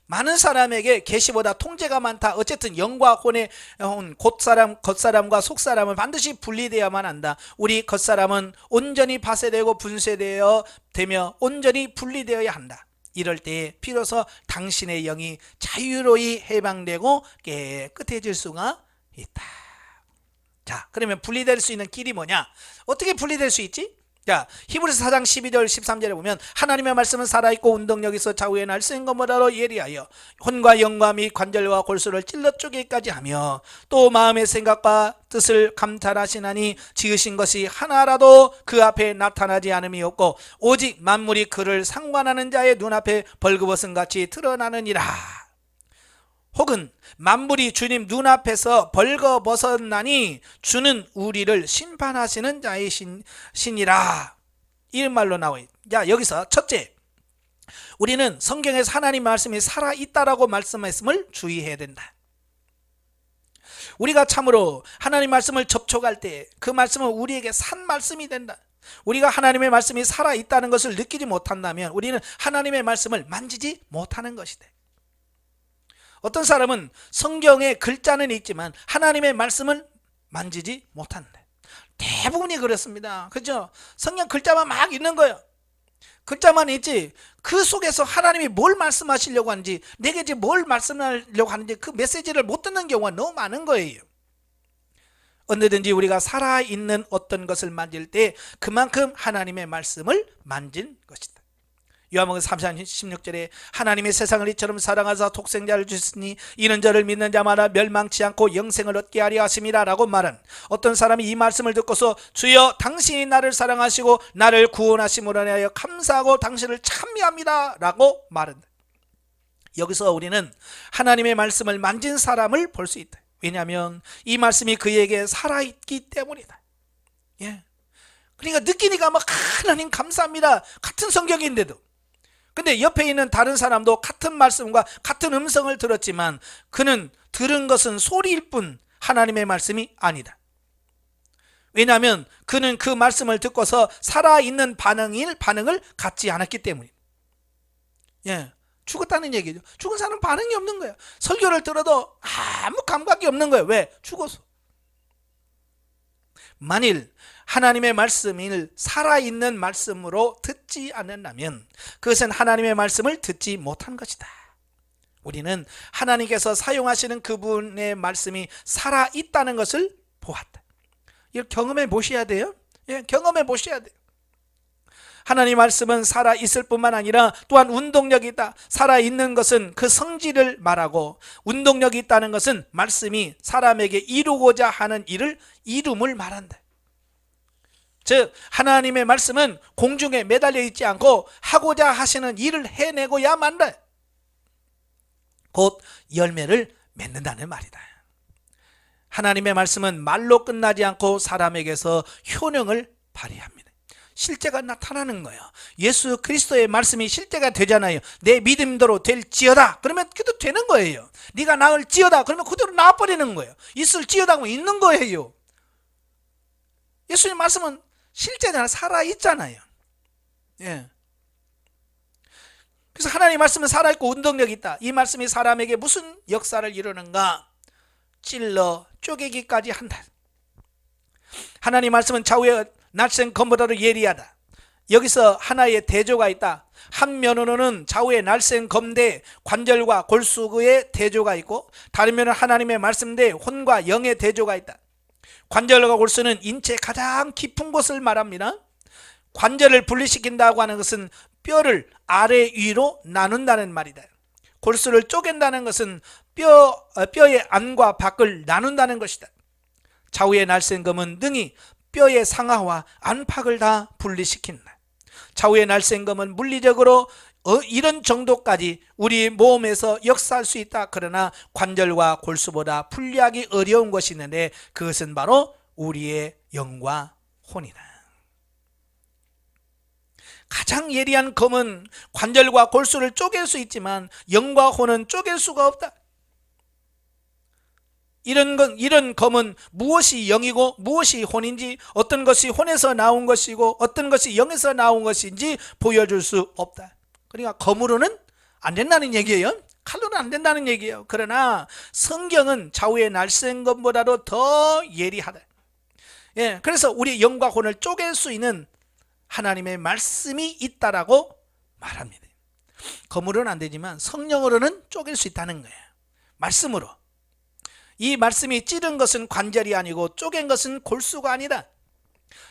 많은 사람에게 계시보다 통제가 많다. 어쨌든 영과 혼의 겉사람과 속사람은 반드시 분리되어야만 한다. 우리 겉사람은 온전히 파쇄되고 분쇄되며 온전히 분리되어야 한다. 이럴 때에 비로소 당신의 영이 자유로이 해방되고 깨끗해질 수가 있다. 자, 그러면 분리될 수 있는 길이 뭐냐? 어떻게 분리될 수 있지? 자, 히브리서 4장 12절 13절에 보면 하나님의 말씀은 살아있고 운동력 있어 좌우에 날 쓰는 것보다도 예리하여 혼과 영과 및 관절과 골수를 찔러 쪼개기까지 하며 또 마음의 생각과 뜻을 감찰하시나니 지으신 것이 하나라도 그 앞에 나타나지 않음이 없고 오직 만물이 그를 상관하는 자의 눈앞에 벌거벗은 같이 드러나느니라. 혹은 만물이 주님 눈앞에서 벌거벗었나니 주는 우리를 심판하시는 자의 신이라. 이런 말로 나와요. 자, 여기서 첫째, 우리는 성경에서 하나님 말씀이 살아있다라고 말씀했음을 주의해야 된다. 우리가 참으로 하나님 말씀을 접촉할 때 그 말씀은 우리에게 산 말씀이 된다. 우리가 하나님의 말씀이 살아있다는 것을 느끼지 못한다면 우리는 하나님의 말씀을 만지지 못하는 것이다. 어떤 사람은 성경에 글자는 있지만 하나님의 말씀을 만지지 못한다. 대부분이 그렇습니다. 그렇죠? 성경 글자만 막 있는 거예요. 글자만 있지 그 속에서 하나님이 뭘 말씀하시려고 하는지 내게 이제 뭘 말씀하려고 하는지 그 메시지를 못 듣는 경우가 너무 많은 거예요. 언제든지 우리가 살아있는 어떤 것을 만질 때 그만큼 하나님의 말씀을 만진 것이다. 요한복음 3장 16절에 하나님의 세상을 이처럼 사랑하사 독생자를 주셨으니 이는 저를 믿는 자마다 멸망치 않고 영생을 얻게 하려 하심이라 라고 말한 어떤 사람이 이 말씀을 듣고서 주여 당신이 나를 사랑하시고 나를 구원하심으로 인하여 감사하고 당신을 찬미합니다 라고 말한다. 여기서 우리는 하나님의 말씀을 만진 사람을 볼 수 있다. 왜냐하면 이 말씀이 그에게 살아있기 때문이다. 예. 그러니까 느끼니까 막 하나님 감사합니다 같은 성경인데도 근데 옆에 있는 다른 사람도 같은 말씀과 같은 음성을 들었지만 그는 들은 것은 소리일 뿐 하나님의 말씀이 아니다. 왜냐하면 그는 그 말씀을 듣고서 살아있는 반응을 갖지 않았기 때문입니다. 예, 죽었다는 얘기죠. 죽은 사람은 반응이 없는 거예요. 설교를 들어도 아무 감각이 없는 거예요. 왜? 죽어서. 만일 하나님의 말씀을 살아있는 말씀으로 듣지 않는다면 그것은 하나님의 말씀을 듣지 못한 것이다. 우리는 하나님께서 사용하시는 그분의 말씀이 살아있다는 것을 보았다. 이걸 경험해 보셔야 돼요. 예, 경험해 보셔야 돼요. 하나님 말씀은 살아있을 뿐만 아니라 또한 운동력이 있다. 살아있는 것은 그 성질을 말하고 운동력이 있다는 것은 말씀이 사람에게 이루고자 하는 일을 이룸을 말한다. 즉 하나님의 말씀은 공중에 매달려 있지 않고 하고자 하시는 일을 해내고야 만다. 곧 열매를 맺는다는 말이다. 하나님의 말씀은 말로 끝나지 않고 사람에게서 효능을 발휘합니다. 실제가 나타나는 거예요. 예수 그리스도의 말씀이 실제가 되잖아요. 내 믿음대로 될지어다 그러면 그대로 되는 거예요. 네가 나을지어다 그러면 그대로 나아버리는 거예요. 있을지어다 하면 있는 거예요. 예수님 말씀은 실제잖아요. 살아있잖아요. 예. 그래서 하나님의 말씀은 살아있고 운동력이 있다. 이 말씀이 사람에게 무슨 역사를 이루는가? 찔러 쪼개기까지 한다. 하나님 말씀은 좌우의 날쌘 검보다도 예리하다. 여기서 하나의 대조가 있다. 한 면으로는 좌우의 날쌘 검대 관절과 골수의 대조가 있고 다른 면은 하나님의 말씀대 혼과 영의 대조가 있다. 관절과 골수는 인체 가장 깊은 곳을 말합니다. 관절을 분리시킨다고 하는 것은 뼈를 아래 위로 나눈다는 말이다. 골수를 쪼갠다는 것은 뼈의 안과 밖을 나눈다는 것이다. 좌우의 날쌘 검은 능히 뼈의 상하와 안팎을 다 분리시킨다. 좌우의 날쌘 검은 물리적으로 이런 정도까지 우리 몸에서 역사할 수 있다. 그러나 관절과 골수보다 분리하기 어려운 것이 있는데 그것은 바로 우리의 영과 혼이다. 가장 예리한 검은 관절과 골수를 쪼갤 수 있지만 영과 혼은 쪼갤 수가 없다. 이런 검은 무엇이 영이고 무엇이 혼인지, 어떤 것이 혼에서 나온 것이고 어떤 것이 영에서 나온 것인지 보여줄 수 없다. 그러니까 검으로는 안 된다는 얘기예요. 칼로는 안 된다는 얘기예요. 그러나 성경은 좌우의 날쌘 검보다도 더 예리하다. 예, 그래서 우리 영과 혼을 쪼갤 수 있는 하나님의 말씀이 있다라고 말합니다. 검으로는 안 되지만 성령으로는 쪼갤 수 있다는 거예요. 말씀으로. 이 말씀이 찌른 것은 관절이 아니고 쪼갠 것은 골수가 아니다.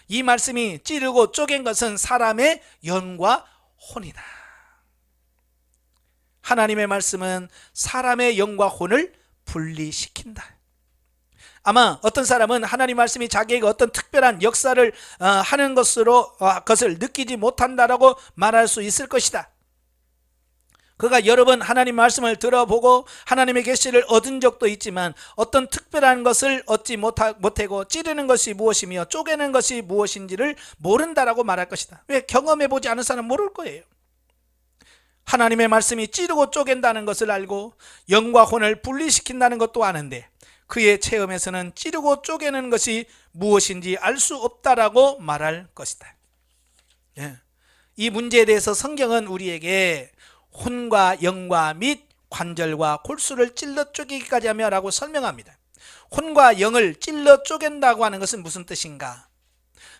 이 말씀이 찌르고 쪼갠 것은 사람의 영과 혼이다. 하나님의 말씀은 사람의 영과 혼을 분리시킨다. 아마 어떤 사람은 하나님 말씀이 자기에게 어떤 특별한 역사를 하는 것을 느끼지 못한다라고 말할 수 있을 것이다. 그가 여러 번 하나님 말씀을 들어보고 하나님의 계시를 얻은 적도 있지만 어떤 특별한 것을 얻지 못하고 찌르는 것이 무엇이며 쪼개는 것이 무엇인지를 모른다라고 말할 것이다. 왜? 경험해보지 않은 사람은 모를 거예요. 하나님의 말씀이 찌르고 쪼갠다는 것을 알고 영과 혼을 분리시킨다는 것도 아는데 그의 체험에서는 찌르고 쪼개는 것이 무엇인지 알 수 없다라고 말할 것이다. 예. 이 문제에 대해서 성경은 우리에게 혼과 영과 및 관절과 골수를 찔러 쪼개기까지 하며 라고 설명합니다. 혼과 영을 찔러 쪼갠다고 하는 것은 무슨 뜻인가?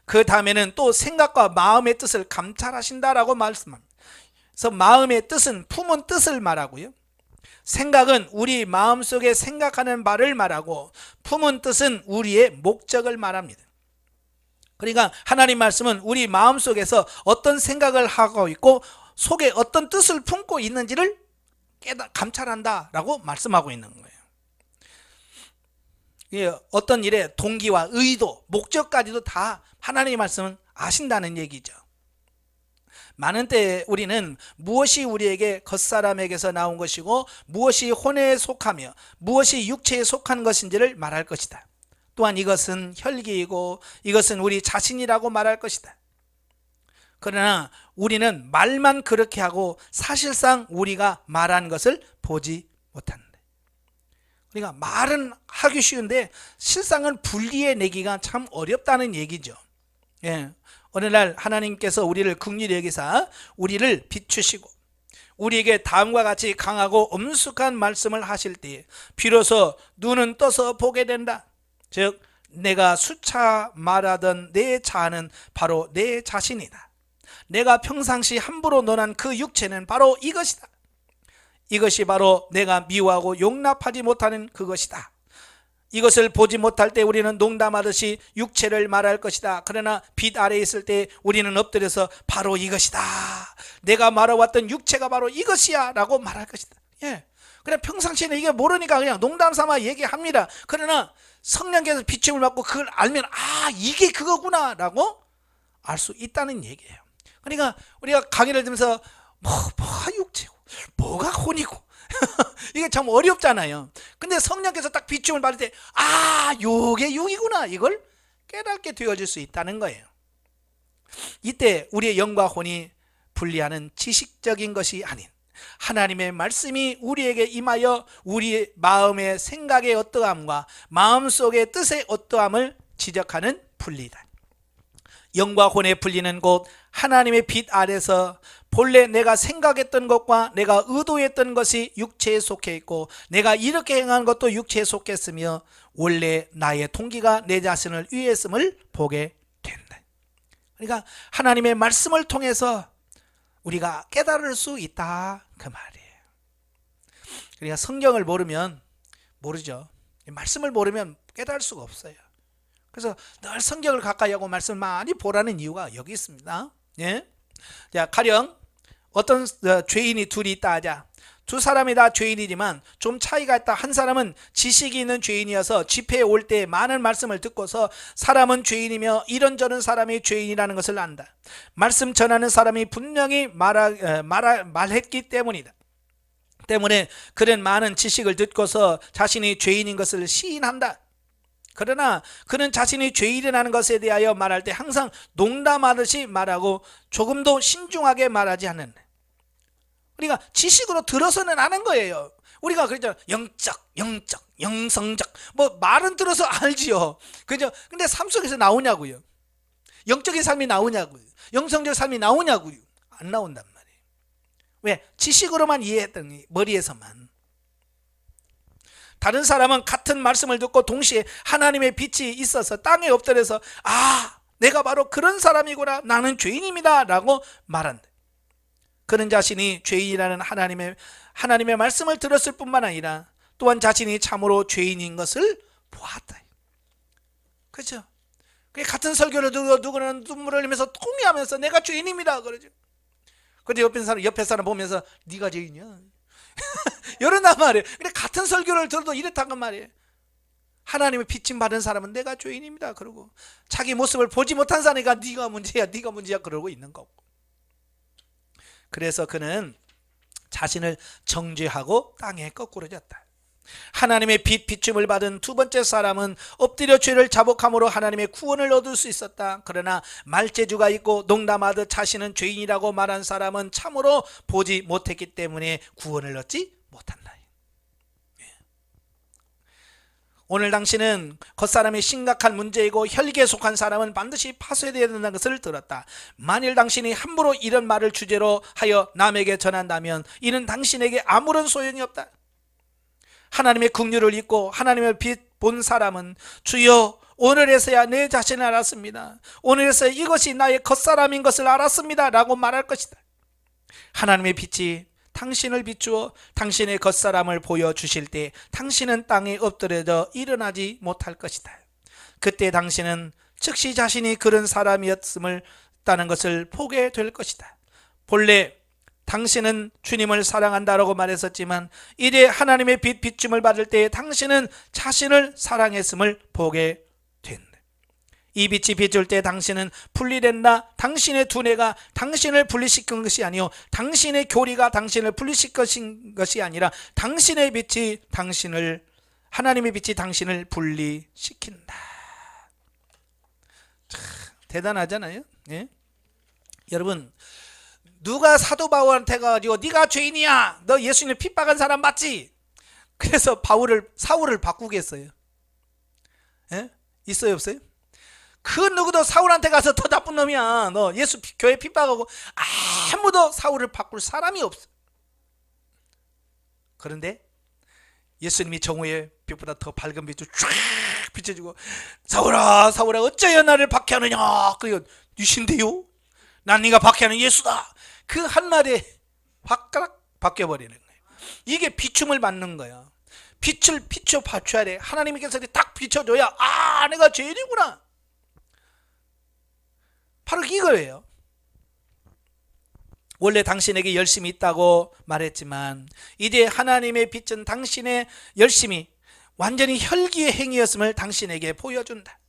그 다음에는 또 생각과 마음의 뜻을 감찰하신다라고 말씀합니다. 그래서 마음의 뜻은 품은 뜻을 말하고요, 생각은 우리 마음속에 생각하는 바를 말하고 품은 뜻은 우리의 목적을 말합니다. 그러니까 하나님 말씀은 우리 마음속에서 어떤 생각을 하고 있고 속에 어떤 뜻을 품고 있는지를 감찰한다라고 말씀하고 있는 거예요. 어떤 일의 동기와 의도, 목적까지도 다 하나님의 말씀은 아신다는 얘기죠. 많은 때 우리는 무엇이 우리에게 겉사람에게서 나온 것이고 무엇이 혼에 속하며 무엇이 육체에 속한 것인지를 말할 것이다. 또한 이것은 혈기이고 이것은 우리 자신이라고 말할 것이다. 그러나 우리는 말만 그렇게 하고 사실상 우리가 말한 것을 보지 못한다. 그러니까 말은 하기 쉬운데 실상은 분리해내기가 참 어렵다는 얘기죠. 예. 어느 날 하나님께서 우리를 긍휼히 여기사 우리를 비추시고 우리에게 다음과 같이 강하고 엄숙한 말씀을 하실 때 비로소 눈은 떠서 보게 된다. 즉 내가 수차 말하던 내 자아는 바로 내 자신이다. 내가 평상시 함부로 논한 그 육체는 바로 이것이다. 이것이 바로 내가 미워하고 용납하지 못하는 그것이다. 이것을 보지 못할 때 우리는 농담하듯이 육체를 말할 것이다. 그러나 빛 아래에 있을 때 우리는 엎드려서 바로 이것이다. 내가 말해왔던 육체가 바로 이것이야 라고 말할 것이다. 예. 그냥 평상시에는 이게 모르니까 그냥 농담 삼아 얘기합니다. 그러나 성령께서 비춤을 받고 그걸 알면 이게 그거구나 라고 알 수 있다는 얘기예요. 그러니까 우리가 강의를 들으면서 뭐가 육체고 뭐가 혼이고 이게 참 어렵잖아요. 근데 성령께서 딱 비춤을 받을 때 요게 육이구나 이걸 깨닫게 되어질 수 있다는 거예요. 이때 우리의 영과 혼이 분리하는 지식적인 것이 아닌 하나님의 말씀이 우리에게 임하여 우리의 마음의 생각의 어떠함과 마음속의 뜻의 어떠함을 지적하는 분리다. 영과 혼의 분리는 곧 하나님의 빛 아래서 본래 내가 생각했던 것과 내가 의도했던 것이 육체에 속해 있고 내가 이렇게 행한 것도 육체에 속했으며 원래 나의 동기가 내 자신을 위했음을 보게 된다. 그러니까 하나님의 말씀을 통해서 우리가 깨달을 수 있다 그 말이에요. 그러니까 성경을 모르면 모르죠. 말씀을 모르면 깨달을 수가 없어요. 그래서 늘 성경을 가까이 하고 말씀을 많이 보라는 이유가 여기 있습니다. 예? 자, 가령 어떤 죄인이 둘이 있다 하자. 두 사람이 다 죄인이지만 좀 차이가 있다. 한 사람은 지식이 있는 죄인이어서 집회에 올 때 많은 말씀을 듣고서 사람은 죄인이며 이런저런 사람이 죄인이라는 것을 안다. 말씀 전하는 사람이 분명히 말했기 때문이다. 때문에 그는 많은 지식을 듣고서 자신이 죄인인 것을 시인한다. 그러나 그는 자신이 죄인이라는 것에 대하여 말할 때 항상 농담하듯이 말하고 조금도 신중하게 말하지 않는. 그러니까 지식으로 들어서는 아는 거예요. 우리가 그러잖아요. 영적, 영성적. 뭐 말은 들어서 알지요. 그죠? 근데 삶 속에서 나오냐고요. 영적인 삶이 나오냐고요. 영성적 삶이 나오냐고요. 안 나온단 말이에요. 왜? 지식으로만 이해했더니 머리에서만. 다른 사람은 같은 말씀을 듣고 동시에 하나님의 빛이 있어서 땅에 엎드려서 내가 바로 그런 사람이구나. 나는 죄인입니다 라고 말한다. 그는 자신이 죄인이라는 하나님의 말씀을 들었을 뿐만 아니라 또한 자신이 참으로 죄인인 것을 보았다. 그렇죠? 같은 설교를 듣고 누구는 눈물을 흘리면서 통미하면서 내가 죄인입니다 그러죠. 근데 옆에 사람 보면서 네가 죄인이야 이런단 말이에요. 근데 같은 설교를 들어도 이렇다는 말이에요. 하나님의 비침 받은 사람은 내가 죄인입니다 그러고 자기 모습을 보지 못한 사람이니까 네가 문제야 그러고 있는 거고. 그래서 그는 자신을 정죄하고 땅에 거꾸로 졌다. 하나님의 비춤을 받은 두 번째 사람은 엎드려 죄를 자복함으로 하나님의 구원을 얻을 수 있었다. 그러나 말재주가 있고 농담하듯 자신은 죄인이라고 말한 사람은 참으로 보지 못했기 때문에 구원을 얻지 못한다. 오늘 당신은 겉사람이 심각한 문제이고 혈기에 속한 사람은 반드시 파쇄되어야 된다는 것을 들었다. 만일 당신이 함부로 이런 말을 주제로 하여 남에게 전한다면 이는 당신에게 아무런 소용이 없다. 하나님의 긍휼을 잊고 하나님의 빛 본 사람은 주여 오늘에서야 내 자신을 알았습니다. 오늘에서야 이것이 나의 겉사람인 것을 알았습니다 라고 말할 것이다. 하나님의 빛이 당신을 비추어 당신의 겉사람을 보여주실 때 당신은 땅에 엎드려져 일어나지 못할 것이다. 그때 당신은 즉시 자신이 그런 사람이었음을 따는 것을 보게 될 것이다. 본래 당신은 주님을 사랑한다라고 말했었지만 이제 하나님의 비춤을 받을 때 당신은 자신을 사랑했음을 보게 된다. 이 빛이 비출 때 당신은 분리된다. 당신의 두뇌가 당신을 분리시킨 것이 아니요 당신의 교리가 당신을 분리시킨 것이 아니라 당신의 빛이 하나님의 빛이 당신을 분리시킨다. 참 대단하잖아요. 예? 여러분, 누가 사도 바울한테 가가지고 네가 죄인이야, 너 예수님을 핍박한 사람 맞지? 그래서 사울을 바꾸겠어요? 예? 있어요, 없어요? 그 누구도 사울한테 가서 더 나쁜 놈이야, 너 예수 교회 핍박하고, 아무도 사울을 바꿀 사람이 없어. 그런데 예수님이 정오의 빛보다 더 밝은 빛을 쫙 비춰주고, 사울아 사울아 어찌하여 나를 박해하느냐, 그리고 유신데요, 난 네가 박해하는 예수다. 그 한마디에 확 바뀌어버리는 거예요. 이게 비춤을 받는 거야. 빛을 비춰줘야 돼. 하나님께서 딱 비춰줘야, 내가 죄인이구나. 바로 이거예요. 원래 당신에게 열심이 있다고 말했지만 이제 하나님의 빛은 당신의 열심이 완전히 혈기의 행위였음을 당신에게 보여준다.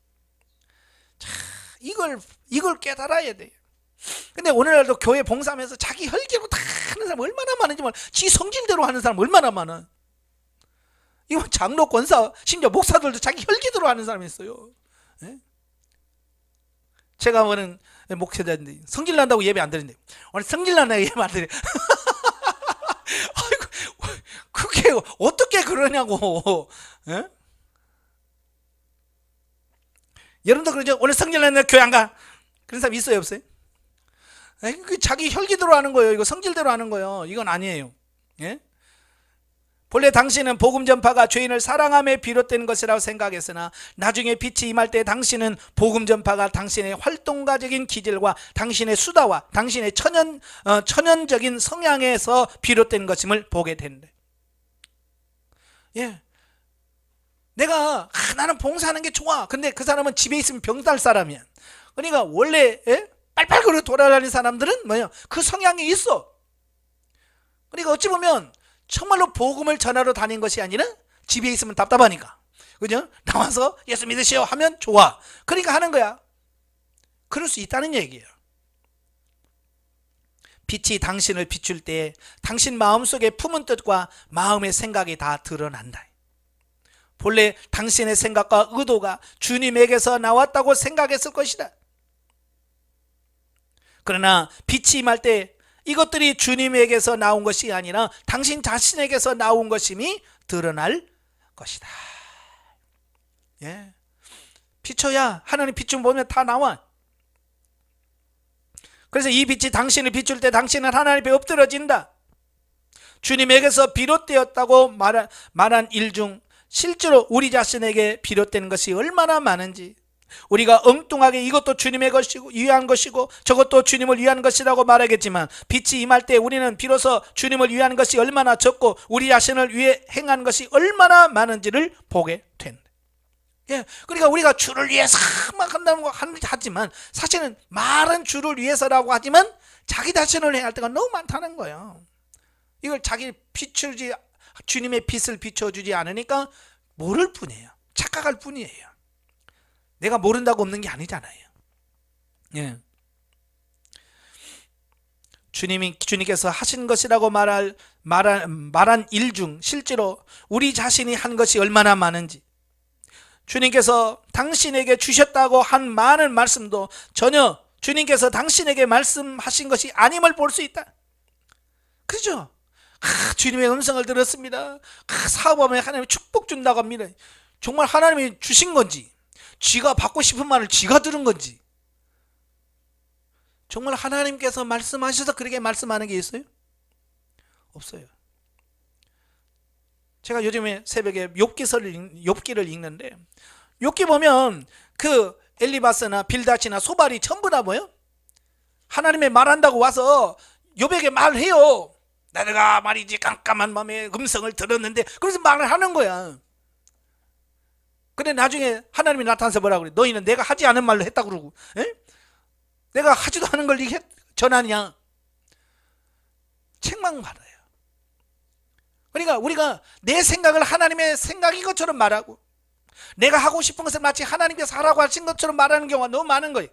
자, 이걸 깨달아야 돼요. 근데 오늘날도 교회 봉사하면서 자기 혈기로 다 하는 사람 얼마나 많은지 몰라. 지 성질대로 하는 사람 얼마나 많아. 이거 장로, 권사, 심지어 목사들도 자기 혈기대로 하는 사람이 있어요. 예? 제가 오늘 목회자인데 성질 난다고 예배 안 드린대. 오늘 성질 난다고 예배 안 드려. 아이고, 그게 어떻게 그러냐고. 예? 여러분도 그러죠? 오늘 성질 난다고 교회 안 가. 그런 사람 있어요, 없어요? 그 자기 혈기대로 하는 거예요. 이거 성질대로 하는 거예요. 이건 아니에요. 예? 본래 당신은 복음 전파가 죄인을 사랑함에 비롯된 것이라고 생각했으나 나중에 빛이 임할 때 당신은 복음 전파가 당신의 활동가적인 기질과 당신의 수다와 당신의 천연적인 성향에서 비롯된 것임을 보게 된대. 예. 내가 나는 봉사하는 게 좋아. 근데 그 사람은 집에 있으면 병살 사람이야. 그러니까 원래 빨빨 걸어 돌아다니는 사람들은 뭐냐? 그 성향이 있어. 그러니까 어찌 보면 정말로 복음을 전하러 다닌 것이 아니라 집에 있으면 답답하니까, 그죠? 나와서 예수 믿으시오 하면 좋아. 그러니까 하는 거야. 그럴 수 있다는 얘기예요. 빛이 당신을 비출 때 당신 마음속에 품은 뜻과 마음의 생각이 다 드러난다. 본래 당신의 생각과 의도가 주님에게서 나왔다고 생각했을 것이다. 그러나 빛이 임할 때 이것들이 주님에게서 나온 것이 아니라 당신 자신에게서 나온 것임이 드러날 것이다. 예. 비춰야, 하나님 빛 좀 보면 다 나와. 그래서 이 빛이 당신을 비출 때 당신은 하나님 앞에 엎드러진다. 주님에게서 비롯되었다고 말한 일 중 실제로 우리 자신에게 비롯된 것이 얼마나 많은지, 우리가 엉뚱하게 이것도 주님의 것이고 위한 것이고 저것도 주님을 위한 것이라고 말하겠지만 빛이 임할 때 우리는 비로소 주님을 위한 것이 얼마나 적고 우리 자신을 위해 행한 것이 얼마나 많은지를 보게 된다. 예, 그러니까 우리가 주를 위해서 막 한다는 거 하지만 사실은 말은 주를 위해서라고 하지만 자기 자신을 해야 할 때가 너무 많다는 거예요. 이걸 주님의 빛을 비춰주지 않으니까 모를 뿐이에요. 착각할 뿐이에요. 내가 모른다고 없는 게 아니잖아요. 예. 주님께서 하신 것이라고 말한 일 중 실제로 우리 자신이 한 것이 얼마나 많은지, 주님께서 당신에게 주셨다고 한 많은 말씀도 전혀 주님께서 당신에게 말씀하신 것이 아님을 볼 수 있다. 그죠? 주님의 음성을 들었습니다. 사업하면 하나님이 축복 준다고 합니다. 정말 하나님이 주신 건지, 쥐가 받고 싶은 말을 쥐가 들은 건지, 정말 하나님께서 말씀하셔서 그렇게 말씀하는 게 있어요? 없어요. 제가 요즘에 새벽에 욥기를 읽는데, 욥기 보면 그 엘리바스나 빌닷이나 소발이 전부 다 뭐예요? 하나님의 말한다고 와서 욥에게 말해요. 내가 말이지 깜깜한 밤에 음성을 들었는데, 그래서 말을 하는 거야. 근데 나중에 하나님이 나타나서 뭐라고 그래? 너희는 내가 하지 않은 말로 했다고 그러고, 에? 내가 하지도 않은 걸 이게 전하냐? 책망받아요. 그러니까 우리가 내 생각을 하나님의 생각인 것처럼 말하고, 내가 하고 싶은 것을 마치 하나님께서 하라고 하신 것처럼 말하는 경우가 너무 많은 거예요.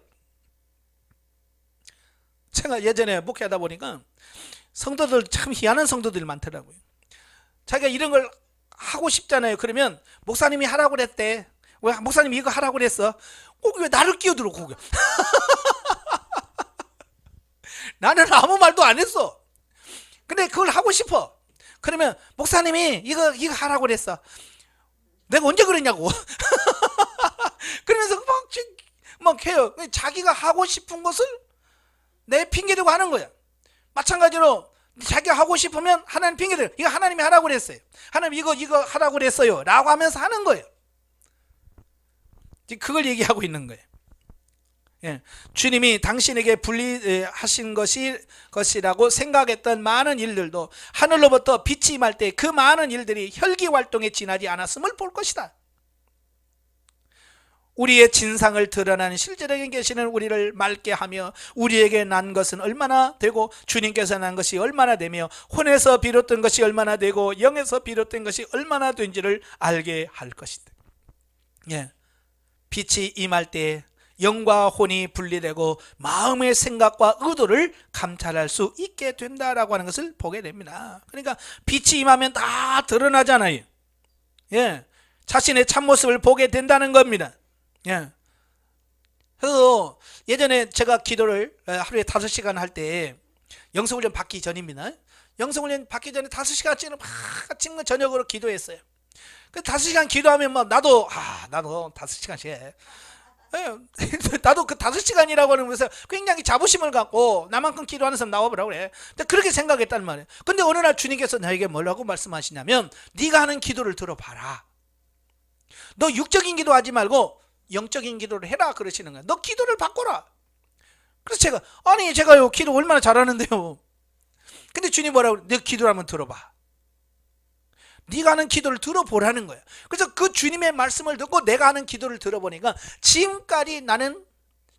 제가 예전에 목회하다 보니까 성도들, 참 희한한 성도들이 많더라고요. 자기가 이런 걸 하고 싶잖아요. 그러면 목사님이 하라고 그랬대. 왜 목사님이 이거 하라고 그랬어? 꼭 왜 나를 끼어들어, 그거. 나는 아무 말도 안 했어. 근데 그걸 하고 싶어. 그러면 목사님이 이거 하라고 그랬어. 내가 언제 그랬냐고. 그러면서 막 해요. 자기가 하고 싶은 것을 내 핑계대고 하는 거야. 마찬가지로 자기가 하고 싶으면 하나님 핑계대요. 이거 하나님이 하라고 그랬어요. 하나님 이거 하라고 그랬어요 라고 하면서 하는 거예요. 그걸 얘기하고 있는 거예요. 예. 주님이 당신에게 분리하신 것이라고 생각했던 많은 일들도 하늘로부터 빛이 임할 때 그 많은 일들이 혈기활동에 지나지 않았음을 볼 것이다. 우리의 진상을 드러나는 실제적인 계시는 우리를 맑게 하며 우리에게 난 것은 얼마나 되고 주님께서 난 것이 얼마나 되며 혼에서 비롯된 것이 얼마나 되고 영에서 비롯된 것이 얼마나 된지를 알게 할 것이다. 예. 빛이 임할 때 영과 혼이 분리되고 마음의 생각과 의도를 감찰할 수 있게 된다라고 하는 것을 보게 됩니다. 그러니까 빛이 임하면 다 드러나잖아요. 예, 자신의 참모습을 보게 된다는 겁니다. 예. 그래서 예전에 제가 기도를 하루에 5시간 할 때 영성훈련 받기 전입니다. 영성훈련 받기 전에 5시간쯤은 막 저녁으로 기도했어요. 그 5시간 기도하면 막 나도 5시간씩 해. 나도 그 5시간이라고 하는 것에서 굉장히 자부심을 갖고 나만큼 기도하는 사람 나와보라고 그래. 그렇게 생각했단 말이에요. 근데 어느 날 주님께서 나에게 뭐라고 말씀하시냐면 네가 하는 기도를 들어봐라. 너 육적인 기도하지 말고 영적인 기도를 해라 그러시는 거야. 너 기도를 바꿔라. 그래서 제가요 기도 얼마나 잘하는데요. 근데 주님 뭐라고 그래? 너 기도를 한번 들어봐. 네가 하는 기도를 들어보라는 거야. 그래서 그 주님의 말씀을 듣고 내가 하는 기도를 들어보니까 지금까지 나는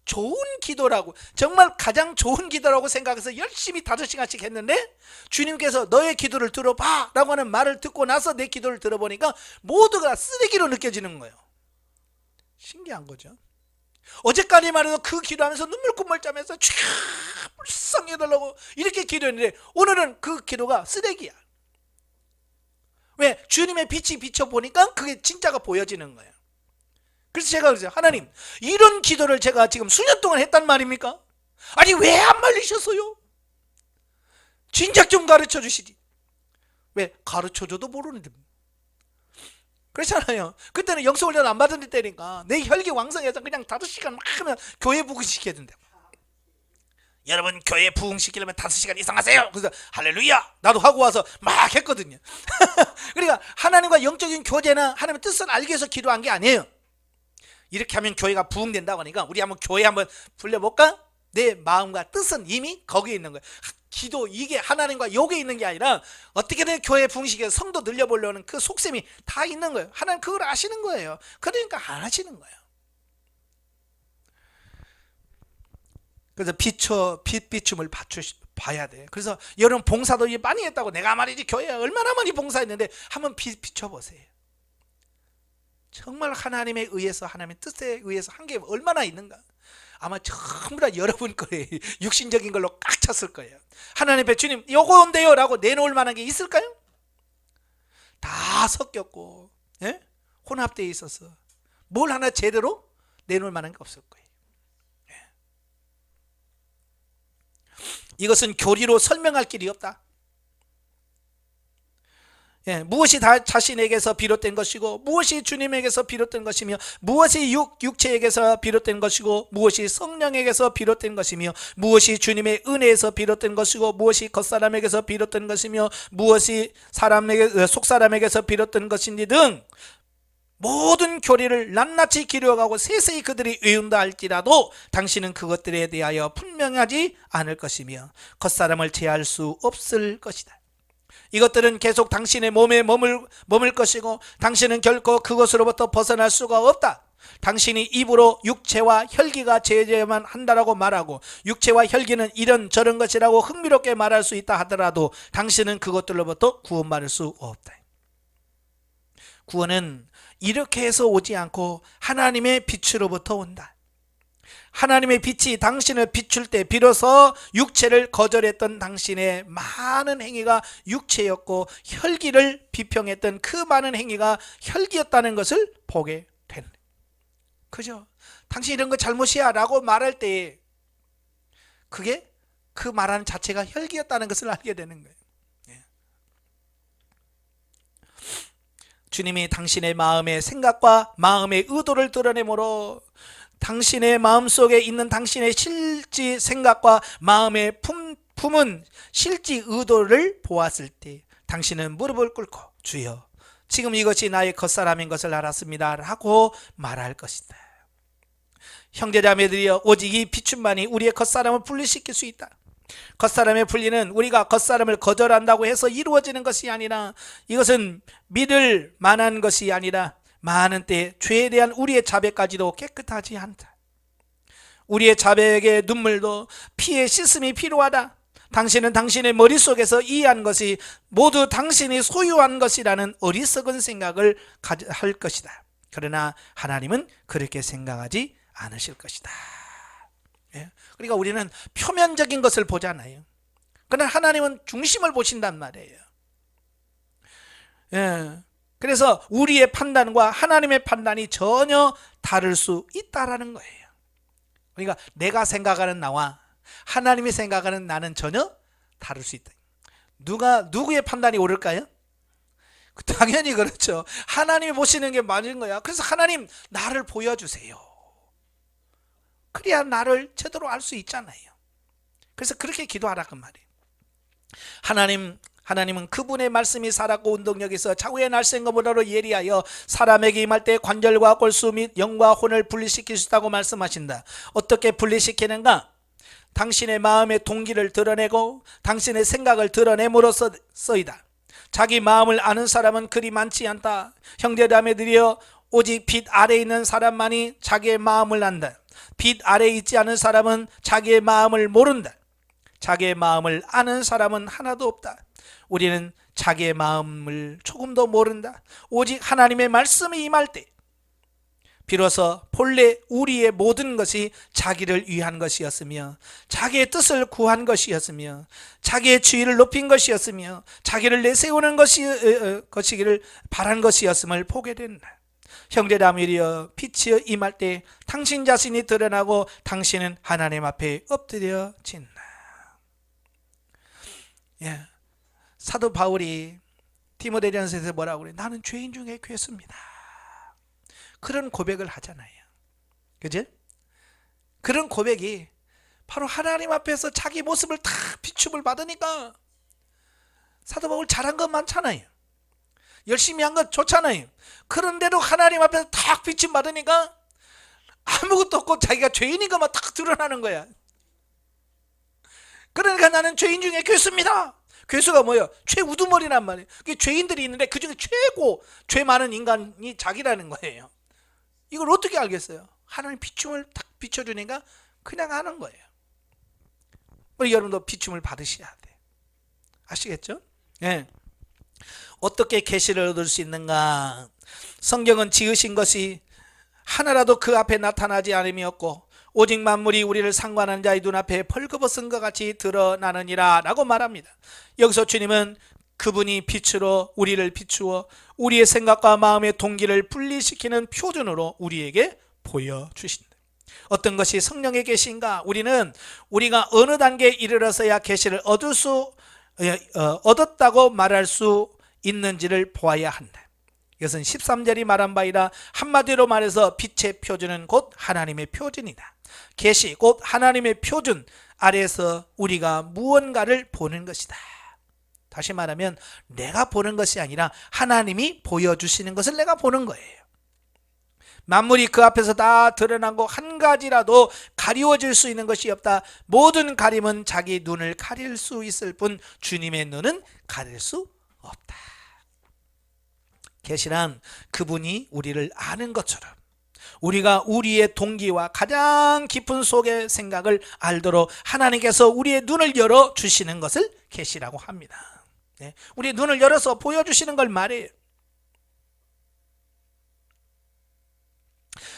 좋은 기도라고, 정말 가장 좋은 기도라고 생각해서 열심히 5시간씩 했는데 주님께서 너의 기도를 들어봐 라고 하는 말을 듣고 나서 내 기도를 들어보니까 모두가 쓰레기로 느껴지는 거예요. 신기한 거죠. 어제까지만 해도 그 기도하면서 눈물콧물 짜면서 불쌍해달라고 이렇게 기도했는데 오늘은 그 기도가 쓰레기야. 왜? 주님의 빛이 비춰보니까 그게 진짜가 보여지는 거예요. 그래서 제가 그랬어요. 하나님, 이런 기도를 제가 지금 수년 동안 했단 말입니까? 아니 왜 안 말리셨어요? 진작 좀 가르쳐 주시지. 왜? 가르쳐줘도 모르는데. 그렇잖아요. 그때는 영성훈련 안 받은 때니까 내 혈기 왕성해서 그냥 5시간 막 하면 교회 부흥시켜야 된다. 여러분 교회 부흥시키려면 5시간 이상 하세요. 그래서 할렐루야 나도 하고 와서 막 했거든요. 그러니까 하나님과 영적인 교제나 하나님의 뜻을 알기 위해서 기도한 게 아니에요. 이렇게 하면 교회가 부흥된다고 하니까 우리 한번 교회 한번 불려볼까? 내 마음과 뜻은 이미 거기에 있는 거예요. 기도 이게 하나님과 요게 있는 게 아니라 어떻게든 교회 부흥시켜서 성도 늘려보려는 그 속셈이 다 있는 거예요. 하나님 그걸 아시는 거예요. 그러니까 안 하시는 거예요. 그래서 빛 비춤을 봐야 돼. 그래서 여러분 봉사도 많이 했다고 내가 말이지 교회에 얼마나 많이 봉사했는데 한번 비춰보세요. 정말 하나님에 의해서 하나님의 뜻에 의해서 한 게 얼마나 있는가. 아마 전부 다 여러분 거에 육신적인 걸로 꽉 찼을 거예요. 하나님 앞에 주님 요건데요 라고 내놓을 만한 게 있을까요? 다 섞였고 혼합되어 있어서 뭘 하나 제대로 내놓을 만한 게 없을 거예요. 이것은 교리로 설명할 길이 없다. 무엇이 다 자신에게서 비롯된 것이고 무엇이 주님에게서 비롯된 것이며 무엇이 육체에게서 비롯된 것이고 무엇이 성령에게서 비롯된 것이며 무엇이 주님의 은혜에서 비롯된 것이고 무엇이 겉사람에게서 비롯된 것이며 무엇이 속사람에게서 비롯된 것인지 등 모든 교리를 낱낱이 기록하고 세세히 그들이 외운다 할지라도 당신은 그것들에 대하여 분명하지 않을 것이며 겉사람을 제할 수 없을 것이다. 이것들은 계속 당신의 몸에 머물 것이고 당신은 결코 그것으로부터 벗어날 수가 없다. 당신이 입으로 육체와 혈기가 제재만 한다라고 말하고 육체와 혈기는 이런 저런 것이라고 흥미롭게 말할 수 있다 하더라도 당신은 그것들로부터 구원받을 수 없다. 구원은 이렇게 해서 오지 않고 하나님의 빛으로부터 온다. 하나님의 빛이 당신을 비출 때 비로소 육체를 거절했던 당신의 많은 행위가 육체였고 혈기를 비평했던 그 많은 행위가 혈기였다는 것을 보게 되는 거예요. 그죠? 당신 이런 거 잘못이야 라고 말할 때 그게 그 말하는 자체가 혈기였다는 것을 알게 되는 거예요. 주님이 당신의 마음의 생각과 마음의 의도를 드러내므로 당신의 마음속에 있는 당신의 실지 생각과 마음의 품은 실지 의도를 보았을 때 당신은 무릎을 꿇고 주여 지금 이것이 나의 겉사람인 것을 알았습니다 라고 말할 것이다. 형제자매들이여 오직 이 비춤만이 우리의 겉사람을 분리시킬 수 있다. 겉사람의 분리는 우리가 겉사람을 거절한다고 해서 이루어지는 것이 아니라 이것은 믿을 만한 것이 아니라 많은 때 죄에 대한 우리의 자백까지도 깨끗하지 않다. 우리의 자백의 눈물도 피의 씻음이 필요하다. 당신은 당신의 머릿속에서 이해한 것이 모두 당신이 소유한 것이라는 어리석은 생각을 할 것이다. 그러나 하나님은 그렇게 생각하지 않으실 것이다. 그러니까 우리는 표면적인 것을 보잖아요. 그러나 하나님은 중심을 보신단 말이에요. 그래서 우리의 판단과 하나님의 판단이 전혀 다를 수 있다라는 거예요. 그러니까 내가 생각하는 나와 하나님이 생각하는 나는 전혀 다를 수 있다. 누구의 판단이 옳을까요? 당연히 그렇죠. 하나님이 보시는 게 맞은 거야. 그래서 하나님 나를 보여주세요. 그래야 나를 제대로 알 수 있잖아요. 그래서 그렇게 기도하라고 말이에요. 하나님은 그분의 말씀이 살았고 운동력이 있어 좌우의 날쌘것보다도 예리하여 사람에게 임할 때 관절과 골수 및 영과 혼을 분리시킬 수 있다고 말씀하신다. 어떻게 분리시키는가? 당신의 마음의 동기를 드러내고 당신의 생각을 드러냄으로써이다. 자기 마음을 아는 사람은 그리 많지 않다. 형제자매들이여 오직 빛 아래에 있는 사람만이 자기의 마음을 안다. 빛 아래에 있지 않은 사람은 자기의 마음을 모른다. 자기의 마음을 아는 사람은 하나도 없다. 우리는 자기의 마음을 조금도 모른다. 오직 하나님의 말씀이 임할 때 비로소 본래 우리의 모든 것이 자기를 위한 것이었으며 자기의 뜻을 구한 것이었으며 자기의 지위를 높인 것이었으며 자기를 내세우는 것이기를 바란 것이었음을 보게 된다. 형제자매들이여 빛이 임할 때 당신 자신이 드러나고 당신은 하나님 앞에 엎드려진다. 사도 바울이 디모데전서에서 뭐라고 그래? 나는 죄인 중에 괴수입니다. 그런 고백을 하잖아요. 그죠? 그런 고백이 바로 하나님 앞에서 자기 모습을 다 비춤을 받으니까 사도 바울 잘한 것 많잖아요. 열심히 한 것 좋잖아요. 그런데도 하나님 앞에서 딱 비춤 받으니까 아무것도 없고 자기가 죄인인 것만 딱 드러나는 거야. 그러니까 나는 죄인 중에 괴수입니다. 괴수가 뭐예요? 최우두머리란 말이에요. 죄인들이 있는데 그중에 최고 죄 많은 인간이 자기라는 거예요. 이걸 어떻게 알겠어요? 하나님 비춤을 딱 비춰주니까 그냥 하는 거예요. 우리 여러분도 비춤을 받으셔야 돼. 아시겠죠? 예. 어떻게 계시를 얻을 수 있는가? 성경은 지으신 것이 하나라도 그 앞에 나타나지 않음이었고 오직 만물이 우리를 상관한 자의 눈앞에 벌거벗은 것 같이 드러나느니라 라고 말합니다. 여기서 주님은 그분이 빛으로 우리를 비추어 우리의 생각과 마음의 동기를 분리시키는 표준으로 우리에게 보여주신다. 어떤 것이 성령의 계시인가? 우리가 어느 단계에 이르러서야 계시를 얻었다고 말할 수 있는지를 보아야 한다. 이것은 13절이 말한 바이라 한마디로 말해서 빛의 표준은 곧 하나님의 표준이다. 계시 곧 하나님의 표준 아래에서 우리가 무언가를 보는 것이다. 다시 말하면 내가 보는 것이 아니라 하나님이 보여주시는 것을 내가 보는 거예요. 만물이 그 앞에서 다 드러나고 한 가지라도 가리워질 수 있는 것이 없다. 모든 가림은 자기 눈을 가릴 수 있을 뿐 주님의 눈은 가릴 수 없다. 계시란 그분이 우리를 아는 것처럼 우리가 우리의 동기와 가장 깊은 속의 생각을 알도록 하나님께서 우리의 눈을 열어주시는 것을 계시라고 합니다. 우리의 눈을 열어서 보여주시는 걸 말해요.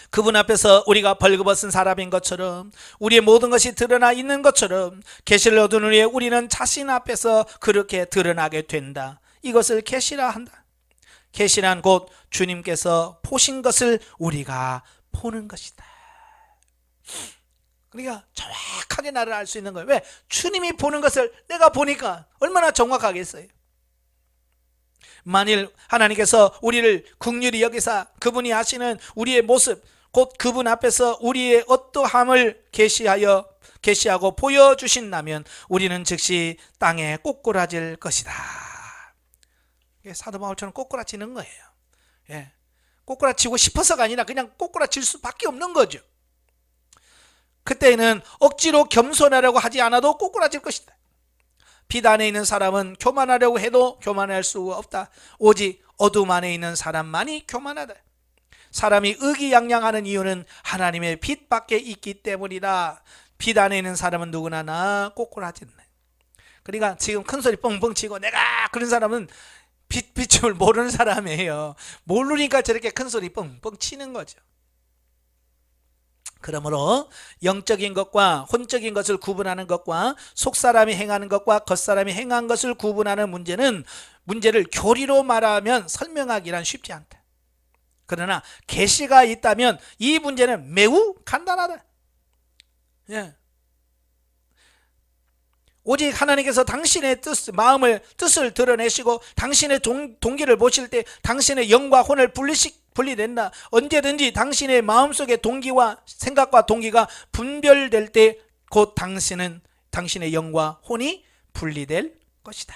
그분 앞에서 우리가 벌거벗은 사람인 것처럼 우리의 모든 것이 드러나 있는 것처럼 계시를 얻은 후에 우리는 자신 앞에서 그렇게 드러나게 된다. 이것을 계시라 한다. 계시란 곧 주님께서 보신 것을 우리가 보는 것이다. 그러니까 정확하게 정확하게 나를 알 수 있는 거예요. 왜? 주님이 보는 것을 내가 보니까 얼마나 정확하겠어요. 만일 하나님께서 우리를 긍휼히 여기사 그분이 하시는 우리의 모습, 곧 그분 앞에서 우리의 어떠함을 계시하고 보여주신다면 우리는 즉시 땅에 꼬꾸라질 것이다. 사도 바울처럼 꼬꾸라치는 거예요. 예. 꼬꾸라치고 싶어서가 아니라 그냥 꼬꾸라칠 수밖에 없는 거죠. 그때는 억지로 겸손하려고 하지 않아도 꼬꾸라질 것이다. 빛 안에 있는 사람은 교만하려고 해도 교만할 수 없다. 오직 어둠 안에 있는 사람만이 교만하다. 사람이 의기양양하는 이유는 하나님의 빛 밖에 있기 때문이다. 빛 안에 있는 사람은 누구나 나 꼬꾸라진다. 그러니까 지금 큰 소리 뻥뻥 치고 내가 그런 사람은 빛을 모르는 사람이에요. 모르니까 저렇게 큰 소리 뻥뻥 치는 거죠. 그러므로 영적인 것과 혼적인 것을 구분하는 것과 속사람이 행하는 것과 겉사람이 행한 것을 구분하는 문제를 교리로 말하면 설명하기란 쉽지 않다. 그러나 계시가 있다면 이 문제는 매우 간단하다. 예. 오직 하나님께서 당신의 뜻을 드러내시고 당신의 동기를 보실 때 당신의 영과 혼을 분리된다. 언제든지 당신의 마음속의 동기와 생각과 동기가 분별될 때 곧 당신의 영과 혼이 분리될 것이다.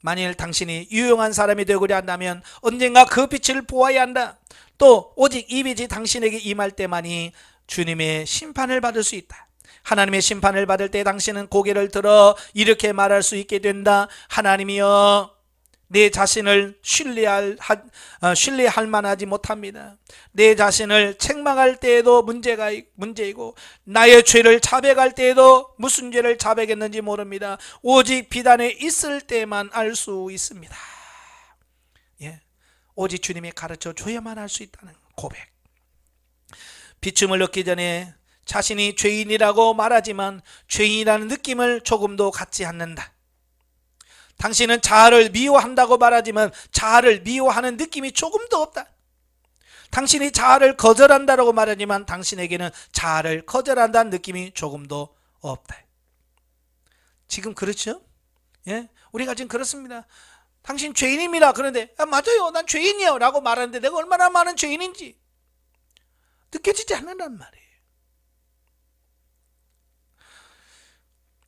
만일 당신이 유용한 사람이 되고자 한다면 언젠가 그 빛을 보아야 한다. 또 오직 이 빛이 당신에게 임할 때만이 주님의 심판을 받을 수 있다. 하나님의 심판을 받을 때 당신은 고개를 들어 이렇게 말할 수 있게 된다. 하나님이여, 내 자신을 신뢰할 만하지 못합니다. 내 자신을 책망할 때에도 문제이고 나의 죄를 자백할 때에도 무슨 죄를 자백했는지 모릅니다. 오직 빛 안에 있을 때만 알 수 있습니다. 예, 오직 주님이 가르쳐 줘야만 할 수 있다는 고백. 비춤을 얻기 전에 자신이 죄인이라고 말하지만 죄인이라는 느낌을 조금도 갖지 않는다. 당신은 자아를 미워한다고 말하지만 자아를 미워하는 느낌이 조금도 없다. 당신이 자아를 거절한다고 말하지만 당신에게는 자아를 거절한다는 느낌이 조금도 없다. 지금 그렇죠? 예? 우리가 지금 그렇습니다. 당신 죄인입니다. 그런데 맞아요, 난 죄인이요 라고 말하는데 내가 얼마나 많은 죄인인지 느껴지지 않는단 말이에요.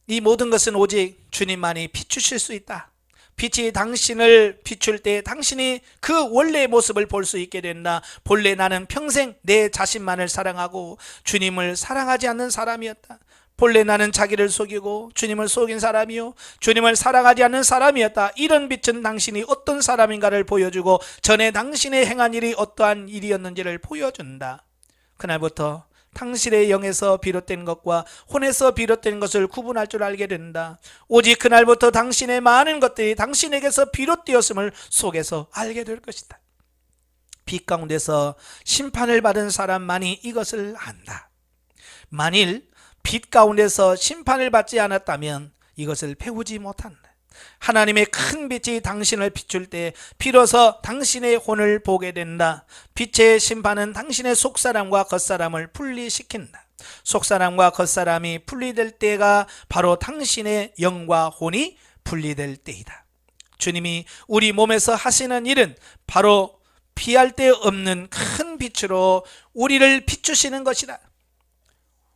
이 모든 것은 오직 주님만이 비추실 수 있다. 빛이 당신을 비출 때 당신이 그 원래의 모습을 볼 수 있게 된다. 본래 나는 평생 내 자신만을 사랑하고 주님을 사랑하지 않는 사람이었다. 본래 나는 자기를 속이고 주님을 속인 사람이요 주님을 사랑하지 않는 사람이었다. 이런 빛은 당신이 어떤 사람인가를 보여주고 전에 당신의 행한 일이 어떠한 일이었는지를 보여준다. 그날부터 당신의 영에서 비롯된 것과 혼에서 비롯된 것을 구분할 줄 알게 된다. 오직 그날부터 당신의 많은 것들이 당신에게서 비롯되었음을 속에서 알게 될 것이다. 빛 가운데서 심판을 받은 사람만이 이것을 안다. 만일 빛 가운데서 심판을 받지 않았다면 이것을 배우지 못한다. 하나님의 큰 빛이 당신을 비출 때 비로소 당신의 혼을 보게 된다. 빛의 심판은 당신의 속사람과 겉사람을 분리시킨다. 속사람과 겉사람이 분리될 때가 바로 당신의 영과 혼이 분리될 때이다. 주님이 우리 몸에서 하시는 일은 바로 피할 데 없는 큰 빛으로 우리를 비추시는 것이다.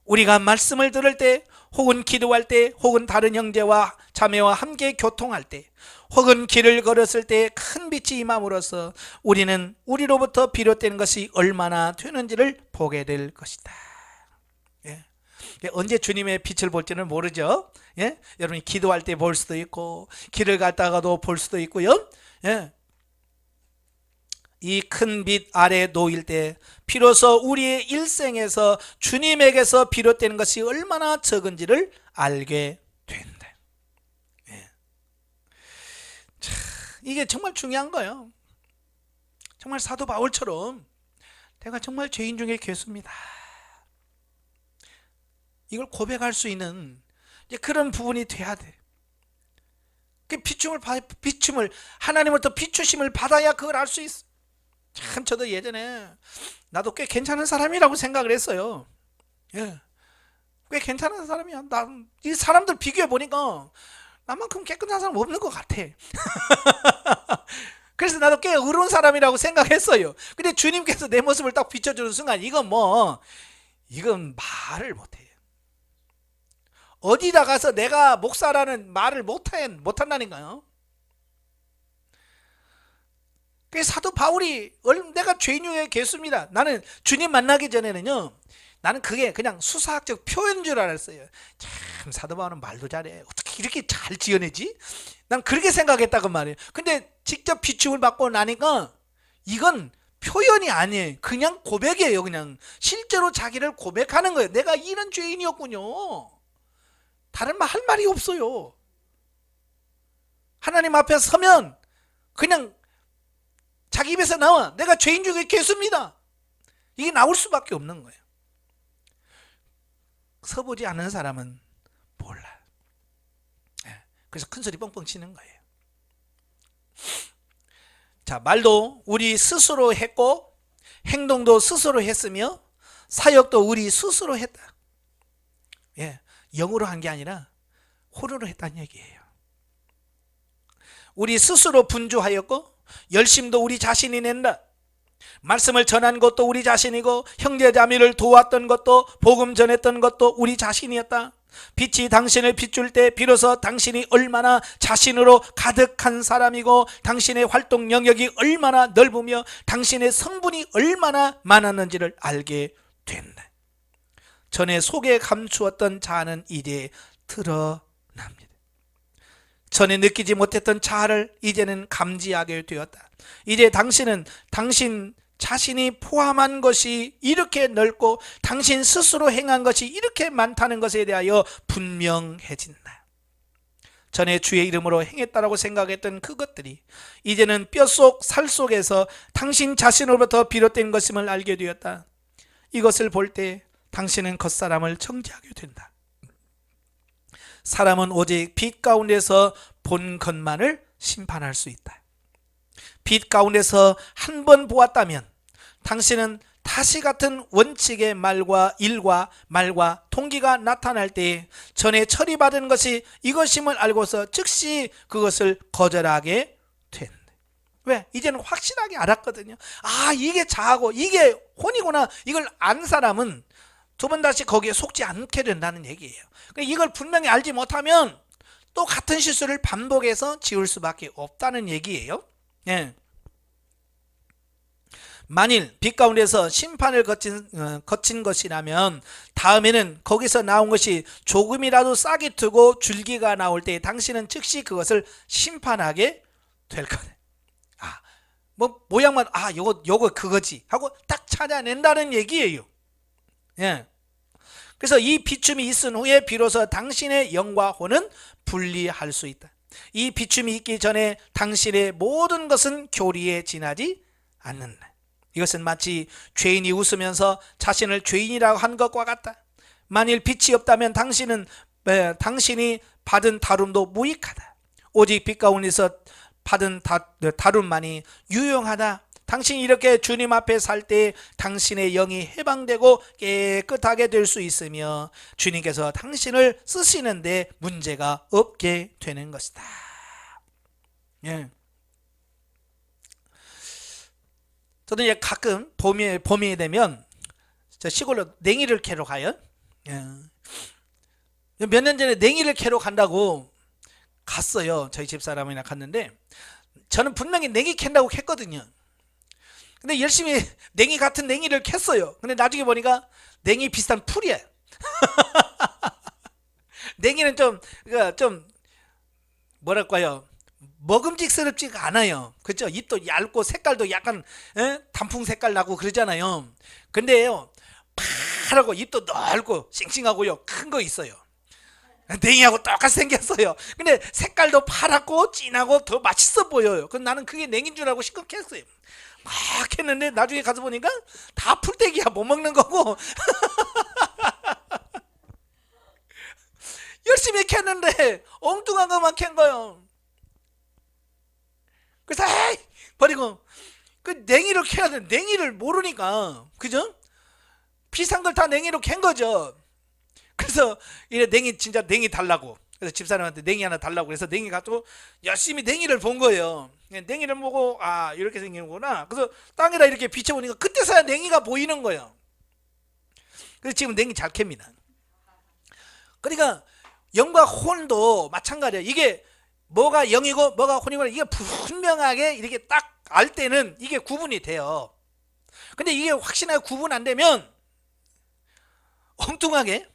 우리가 말씀을 들을 때 혹은 기도할 때 혹은 다른 형제와 자매와 함께 교통할 때 혹은 길을 걸었을 때 큰 빛이 임함으로써 우리는 우리로부터 비롯된 것이 얼마나 되는지를 보게 될 것이다. 예. 언제 주님의 빛을 볼지는 모르죠. 예? 여러분이 기도할 때 볼 수도 있고 길을 갔다가도 볼 수도 있고요. 예. 이 큰 빛 아래 놓일 때 비로소 우리의 일생에서 주님에게서 비롯되는 것이 얼마나 적은지를 알게 된다. 예. 자, 이게 정말 중요한 거예요. 정말 사도 바울처럼 내가 정말 죄인 중에 괴수입니다. 이걸 고백할 수 있는 그런 부분이 돼야 돼. 비춤을 하나님으로부터 비추심을 받아야 그걸 알 수 있어. 참 저도 예전에 나도 꽤 괜찮은 사람이라고 생각을 했어요. 예. 꽤 괜찮은 사람이야. 이 사람들 비교해 보니까 나만큼 깨끗한 사람 없는 것 같아. 그래서 나도 꽤 의로운 사람이라고 생각했어요. 근데 주님께서 내 모습을 딱 비춰주는 순간 이건 말을 못해. 어디다 가서 내가 목사라는 말을 못한다니까요. 그 사도 바울이 내가 죄인중에 개수입니다. 나는 주님 만나기 전에는요, 나는 그게 그냥 수사학적 표현인 줄 알았어요. 참 사도 바울은 말도 잘해. 어떻게 이렇게 잘 지어내지? 난 그렇게 생각했다고 말이에요. 근데 직접 비춤을 받고 나니까 이건 표현이 아니에요. 그냥 고백이에요. 그냥 실제로 자기를 고백하는 거예요. 내가 이런 죄인이었군요. 다른 말 할 말이 없어요. 하나님 앞에 서면 그냥 자기 입에서 나와. 내가 죄인 중에 개수입니다. 이게 나올 수밖에 없는 거예요. 서보지 않은 사람은 몰라. 그래서 큰 소리 뻥뻥 치는 거예요. 자, 말도 우리 스스로 했고 행동도 스스로 했으며 사역도 우리 스스로 했다. 예, 영으로 한 게 아니라 호로로 했다는 얘기예요. 우리 스스로 분주하였고 열심도 우리 자신이 낸다. 말씀을 전한 것도 우리 자신이고 형제자매를 도왔던 것도 복음 전했던 것도 우리 자신이었다. 빛이 당신을 비출 때 비로소 당신이 얼마나 자신으로 가득한 사람이고 당신의 활동 영역이 얼마나 넓으며 당신의 성분이 얼마나 많았는지를 알게 된다. 전에 속에 감추었던 자아는 이제 드러납니다. 전에 느끼지 못했던 자아를 이제는 감지하게 되었다. 이제 당신은 당신 자신이 포함한 것이 이렇게 넓고 당신 스스로 행한 것이 이렇게 많다는 것에 대하여 분명해진다. 전에 주의 이름으로 행했다라고 생각했던 그것들이 이제는 뼛속 살속에서 당신 자신으로부터 비롯된 것임을 알게 되었다. 이것을 볼 때 당신은 겉사람을 정죄하게 된다. 사람은 오직 빛 가운데서 본 것만을 심판할 수 있다. 빛 가운데서 한 번 보았다면 당신은 다시 같은 원칙의 일과 말과 동기가 나타날 때 전에 처리받은 것이 이것임을 알고서 즉시 그것을 거절하게 된다. 왜? 이제는 확실하게 알았거든요. 아, 이게 자아고 이게 혼이구나. 이걸 안 사람은 두 번 다시 거기에 속지 않게 된다는 얘기예요. 이걸 분명히 알지 못하면 또 같은 실수를 반복해서 지을 수밖에 없다는 얘기예요. 예. 만일 빛 가운데서 심판을 거친 것이라면 다음에는 거기서 나온 것이 조금이라도 싹이 트고 줄기가 나올 때 당신은 즉시 그것을 심판하게 될 거네. 아, 모양만 요거 그거지 하고 딱 찾아낸다는 얘기예요. 예. 그래서 이 비춤이 있은 후에 비로소 당신의 영과 혼은 분리할 수 있다. 이 비춤이 있기 전에 당신의 모든 것은 교리에 지나지 않는다. 이것은 마치 죄인이 웃으면서 자신을 죄인이라고 한 것과 같다. 만일 빛이 없다면 당신이 받은 다룸도 무익하다. 오직 빛 가운데서 받은 다룸만이 유용하다. 당신이 이렇게 주님 앞에 살 때 당신의 영이 해방되고 깨끗하게 될 수 있으며 주님께서 당신을 쓰시는데 문제가 없게 되는 것이다. 예. 저도 이제 가끔 봄이 되면 시골로 냉이를 캐러 가요. 예. 몇 년 전에 냉이를 캐러 간다고 갔어요. 저희 집사람이랑 갔는데 저는 분명히 냉이 캔다고 했거든요. 근데 열심히 냉이 같은 냉이를 캤어요. 근데 나중에 보니까 냉이 비슷한 풀이에요. 냉이는 좀 뭐랄까요, 먹음직스럽지가 않아요. 그렇죠? 잎도 얇고 색깔도 약간 단풍 색깔 나고 그러잖아요. 근데요, 파랗고 잎도 넓고 싱싱하고요, 큰 거 있어요. 냉이하고 똑같이 생겼어요. 근데 색깔도 파랗고 진하고 더 맛있어 보여요. 그럼 나는 그게 냉인 줄 알고 실컷 캤어요. 막 했는데 나중에 가서 보니까 다 풀떼기야. 못 먹는 거고. 열심히 캤는데 엉뚱한 것만 캔 거예요. 그래서 버리고 그 냉이를 캐야 돼. 냉이를 모르니까, 그죠? 비싼 걸 다 냉이로 캔 거죠. 그래서 이래 냉이 진짜 냉이 달라고. 그래서 집사람한테 냉이 하나 달라고 그래서 냉이 가지고 열심히 냉이를 본 거예요. 냉이를 보고 아 이렇게 생기는구나. 그래서 땅에다 이렇게 비춰보니까 그때서야 냉이가 보이는 거예요. 그래서 지금 냉이 잘 캡니다. 그러니까 영과 혼도 마찬가지야. 이게 뭐가 영이고 뭐가 혼이고 이게 분명하게 이렇게 딱 알 때는 이게 구분이 돼요. 근데 이게 확실하게 구분 안 되면 엉뚱하게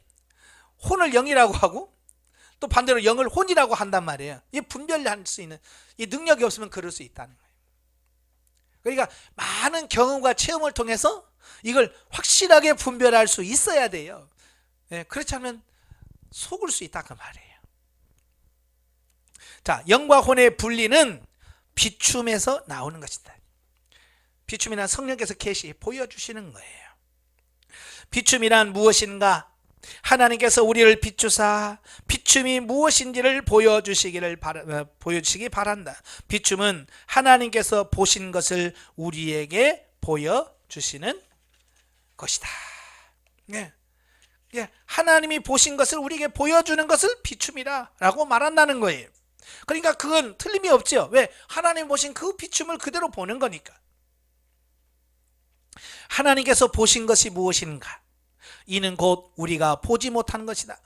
혼을 영이라고 하고 또 반대로 영을 혼이라고 한단 말이에요. 이 분별할 수 있는 이 능력이 없으면 그럴 수 있다는 거예요. 그러니까 많은 경험과 체험을 통해서 이걸 확실하게 분별할 수 있어야 돼요. 예, 그렇지 않으면 속을 수 있다 그 말이에요. 자, 영과 혼의 분리는 비춤에서 나오는 것이다. 비춤이란 성령께서 계시 보여주시는 거예요. 비춤이란 무엇인가? 하나님께서 우리를 비추사 비춤이 무엇인지를 보여주시기 바란다. 비춤은 하나님께서 보신 것을 우리에게 보여주시는 것이다. 예. 예. 하나님이 보신 것을 우리에게 보여주는 것을 비춤이라 라고 말한다는 거예요. 그러니까 그건 틀림이 없죠. 왜? 하나님 보신 그 비춤을 그대로 보는 거니까. 하나님께서 보신 것이 무엇인가? 이는 곧 우리가 보지 못한 것이다.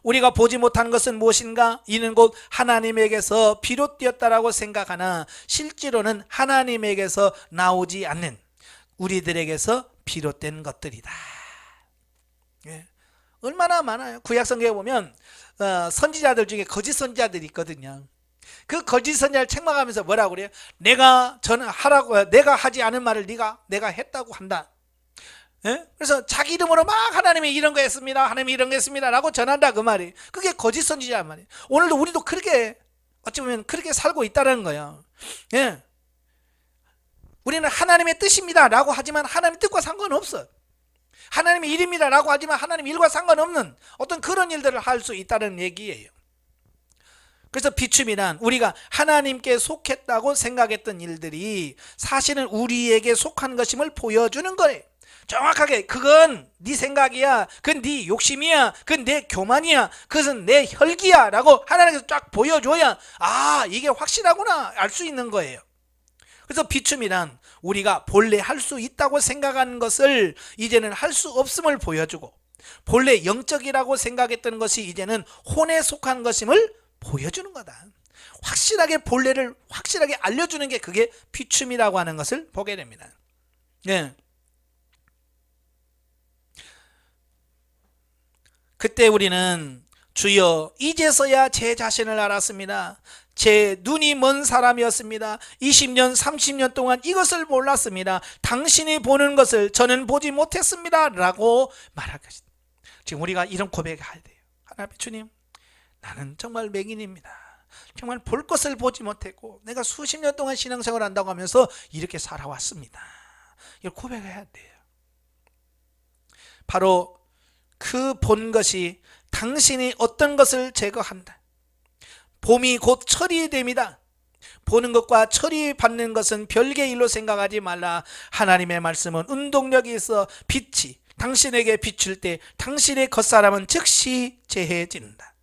우리가 보지 못한 것은 무엇인가? 이는 곧 하나님에게서 비롯되었다라고 생각하나 실제로는 하나님에게서 나오지 않는 우리들에게서 비롯된 것들이다. 예. 얼마나 많아요. 구약성경에 보면 선지자들 중에 거짓 선지자들이 있거든요. 그 거짓 선지자를 책망하면서 뭐라고 그래요? 내가 하지 않은 말을 내가 했다고 한다. 예? 그래서 자기 이름으로 막 하나님이 이런 거 했습니다. 하나님이 이런 거 했습니다. 라고 전한다 그 말이. 그게 거짓 선지자란 말이에요. 오늘도 우리도 그렇게 어찌 보면 그렇게 살고 있다는 거예요. 예. 우리는 하나님의 뜻입니다. 라고 하지만 하나님의 뜻과 상관없어. 하나님의 일입니다. 라고 하지만 하나님의 일과 상관없는 어떤 그런 일들을 할 수 있다는 얘기예요. 그래서 비춤이란 우리가 하나님께 속했다고 생각했던 일들이 사실은 우리에게 속한 것임을 보여주는 거예요. 정확하게 그건 네 생각이야, 그건 네 욕심이야, 그건 내 교만이야, 그것은 내 혈기야 라고 하나님께서 쫙 보여줘야 아 이게 확실하구나 알 수 있는 거예요. 그래서 비춤이란 우리가 본래 할 수 있다고 생각하는 것을 이제는 할 수 없음을 보여주고 본래 영적이라고 생각했던 것이 이제는 혼에 속한 것임을 보여주는 거다. 확실하게 본래를 확실하게 알려주는 게 그게 비춤이라고 하는 것을 보게 됩니다. 예. 그때 우리는 주여 이제서야 제 자신을 알았습니다. 제 눈이 먼 사람이었습니다. 20년 30년 동안 이것을 몰랐습니다. 당신이 보는 것을 저는 보지 못했습니다 라고 말할 것이다. 지금 우리가 이런 고백을 해야 돼요. 하나님 주님, 나는 정말 맹인입니다. 정말 볼 것을 보지 못했고 내가 수십 년 동안 신앙생활을 한다고 하면서 이렇게 살아왔습니다. 이걸 고백해야 돼요. 바로 그 본 것이 당신이 어떤 것을 제거한다. 봄이 곧 철이 됩니다. 보는 것과 철이 받는 것은 별개의 일로 생각하지 말라. 하나님의 말씀은 운동력이 있어 빛이 당신에게 비출 때 당신의 겉사람은 즉시 재해진다.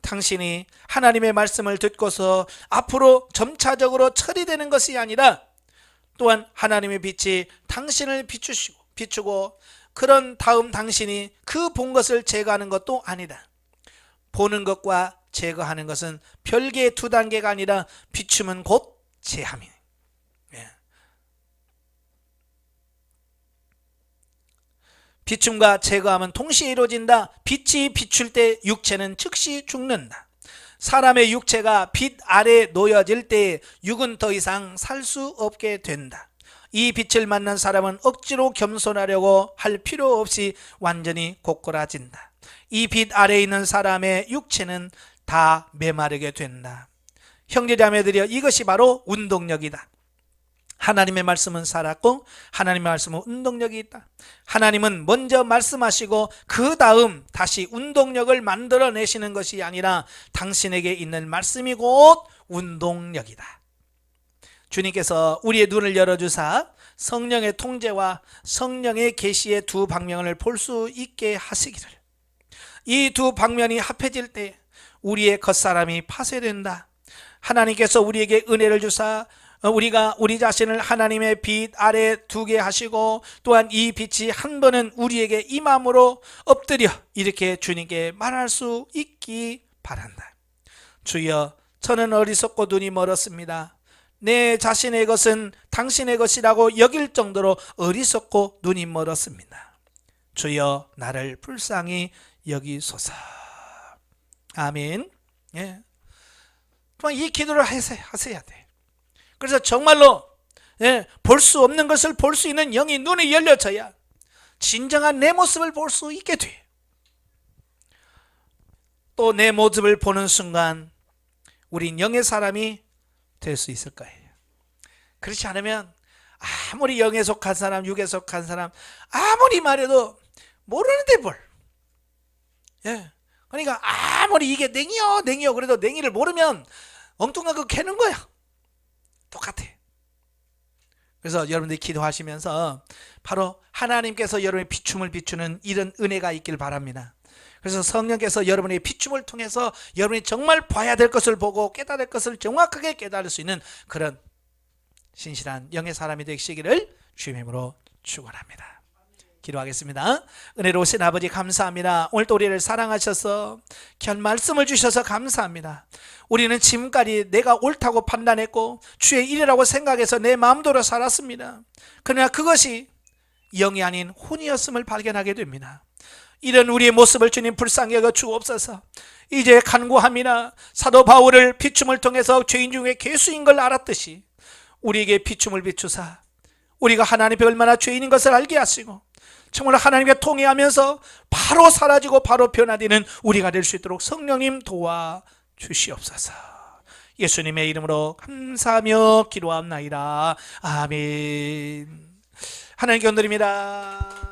당신이 하나님의 말씀을 듣고서 앞으로 점차적으로 철이 되는 것이 아니라 또한 하나님의 빛이 당신을 비추고 그런 다음 당신이 그 본 것을 제거하는 것도 아니다. 보는 것과 제거하는 것은 별개의 두 단계가 아니라 비춤은 곧 제함이에요. 예. 비춤과 제거함은 동시에 이루어진다. 빛이 비출 때 육체는 즉시 죽는다. 사람의 육체가 빛 아래 놓여질 때 육은 더 이상 살 수 없게 된다. 이 빛을 만난 사람은 억지로 겸손하려고 할 필요 없이 완전히 고꾸라진다. 이 빛 아래에 있는 사람의 육체는 다 메마르게 된다. 형제자매들이여, 이것이 바로 운동력이다. 하나님의 말씀은 살았고 하나님의 말씀은 운동력이 있다. 하나님은 먼저 말씀하시고 그 다음 다시 운동력을 만들어내시는 것이 아니라 당신에게 있는 말씀이 곧 운동력이다. 주님께서 우리의 눈을 열어주사 성령의 통제와 성령의 계시의 두 방면을 볼 수 있게 하시기를. 이 두 방면이 합해질 때 우리의 겉사람이 파쇄된다. 하나님께서 우리에게 은혜를 주사 우리가 우리 자신을 하나님의 빛 아래 두게 하시고, 또한 이 빛이 한 번은 우리에게 임함으로 엎드려 이렇게 주님께 말할 수 있기 바란다. 주여, 저는 어리석고 눈이 멀었습니다. 내 자신의 것은 당신의 것이라고 여길 정도로 어리석고 눈이 멀었습니다. 주여, 나를 불쌍히 여기소서. 아멘. 예. 이 기도를 하셔야 돼. 그래서 정말로 볼 수 없는 것을 볼 수 있는 영이 눈이 열려져야 진정한 내 모습을 볼 수 있게 돼. 또 내 모습을 보는 순간 우린 영의 사람이 될 수 있을 거예요. 그렇지 않으면 아무리 영에 속한 사람, 육에 속한 사람 아무리 말해도 모르는데 뭘. 그러니까 아무리 이게 냉이요 그래도 냉이를 모르면 엉뚱한 거 캐는 거야. 똑같아. 그래서 여러분들이 기도하시면서 바로 하나님께서 여러분의 비춤을 비추는 이런 은혜가 있길 바랍니다. 그래서 성령께서 여러분의 비춤을 통해서 여러분이 정말 봐야 될 것을 보고 깨달을 될 것을 정확하게 깨달을 수 있는 그런 신실한 영의 사람이 되시기를 주님의 이름으로 축원합니다. 기도하겠습니다. 은혜로우신 아버지, 감사합니다. 오늘도 우리를 사랑하셔서 귀한 말씀을 주셔서 감사합니다. 우리는 지금까지 내가 옳다고 판단했고 주의 일이라고 생각해서 내 마음대로 살았습니다. 그러나 그것이 영이 아닌 혼이었음을 발견하게 됩니다. 이런 우리의 모습을 주님 불쌍히 여겨 주옵소서. 이제 간구합니다. 사도 바울을 비춤을 통해서 죄인 중에 괴수인 걸 알았듯이 우리에게 비춤을 비추사 우리가 하나님 앞에 얼마나 죄인인 것을 알게 하시고 정말 하나님과 통회하면서 바로 사라지고 바로 변화되는 우리가 될 수 있도록 성령님 도와 주시옵소서. 예수님의 이름으로 감사하며 기도합나이다. 아멘. 하나님께 온드립니다.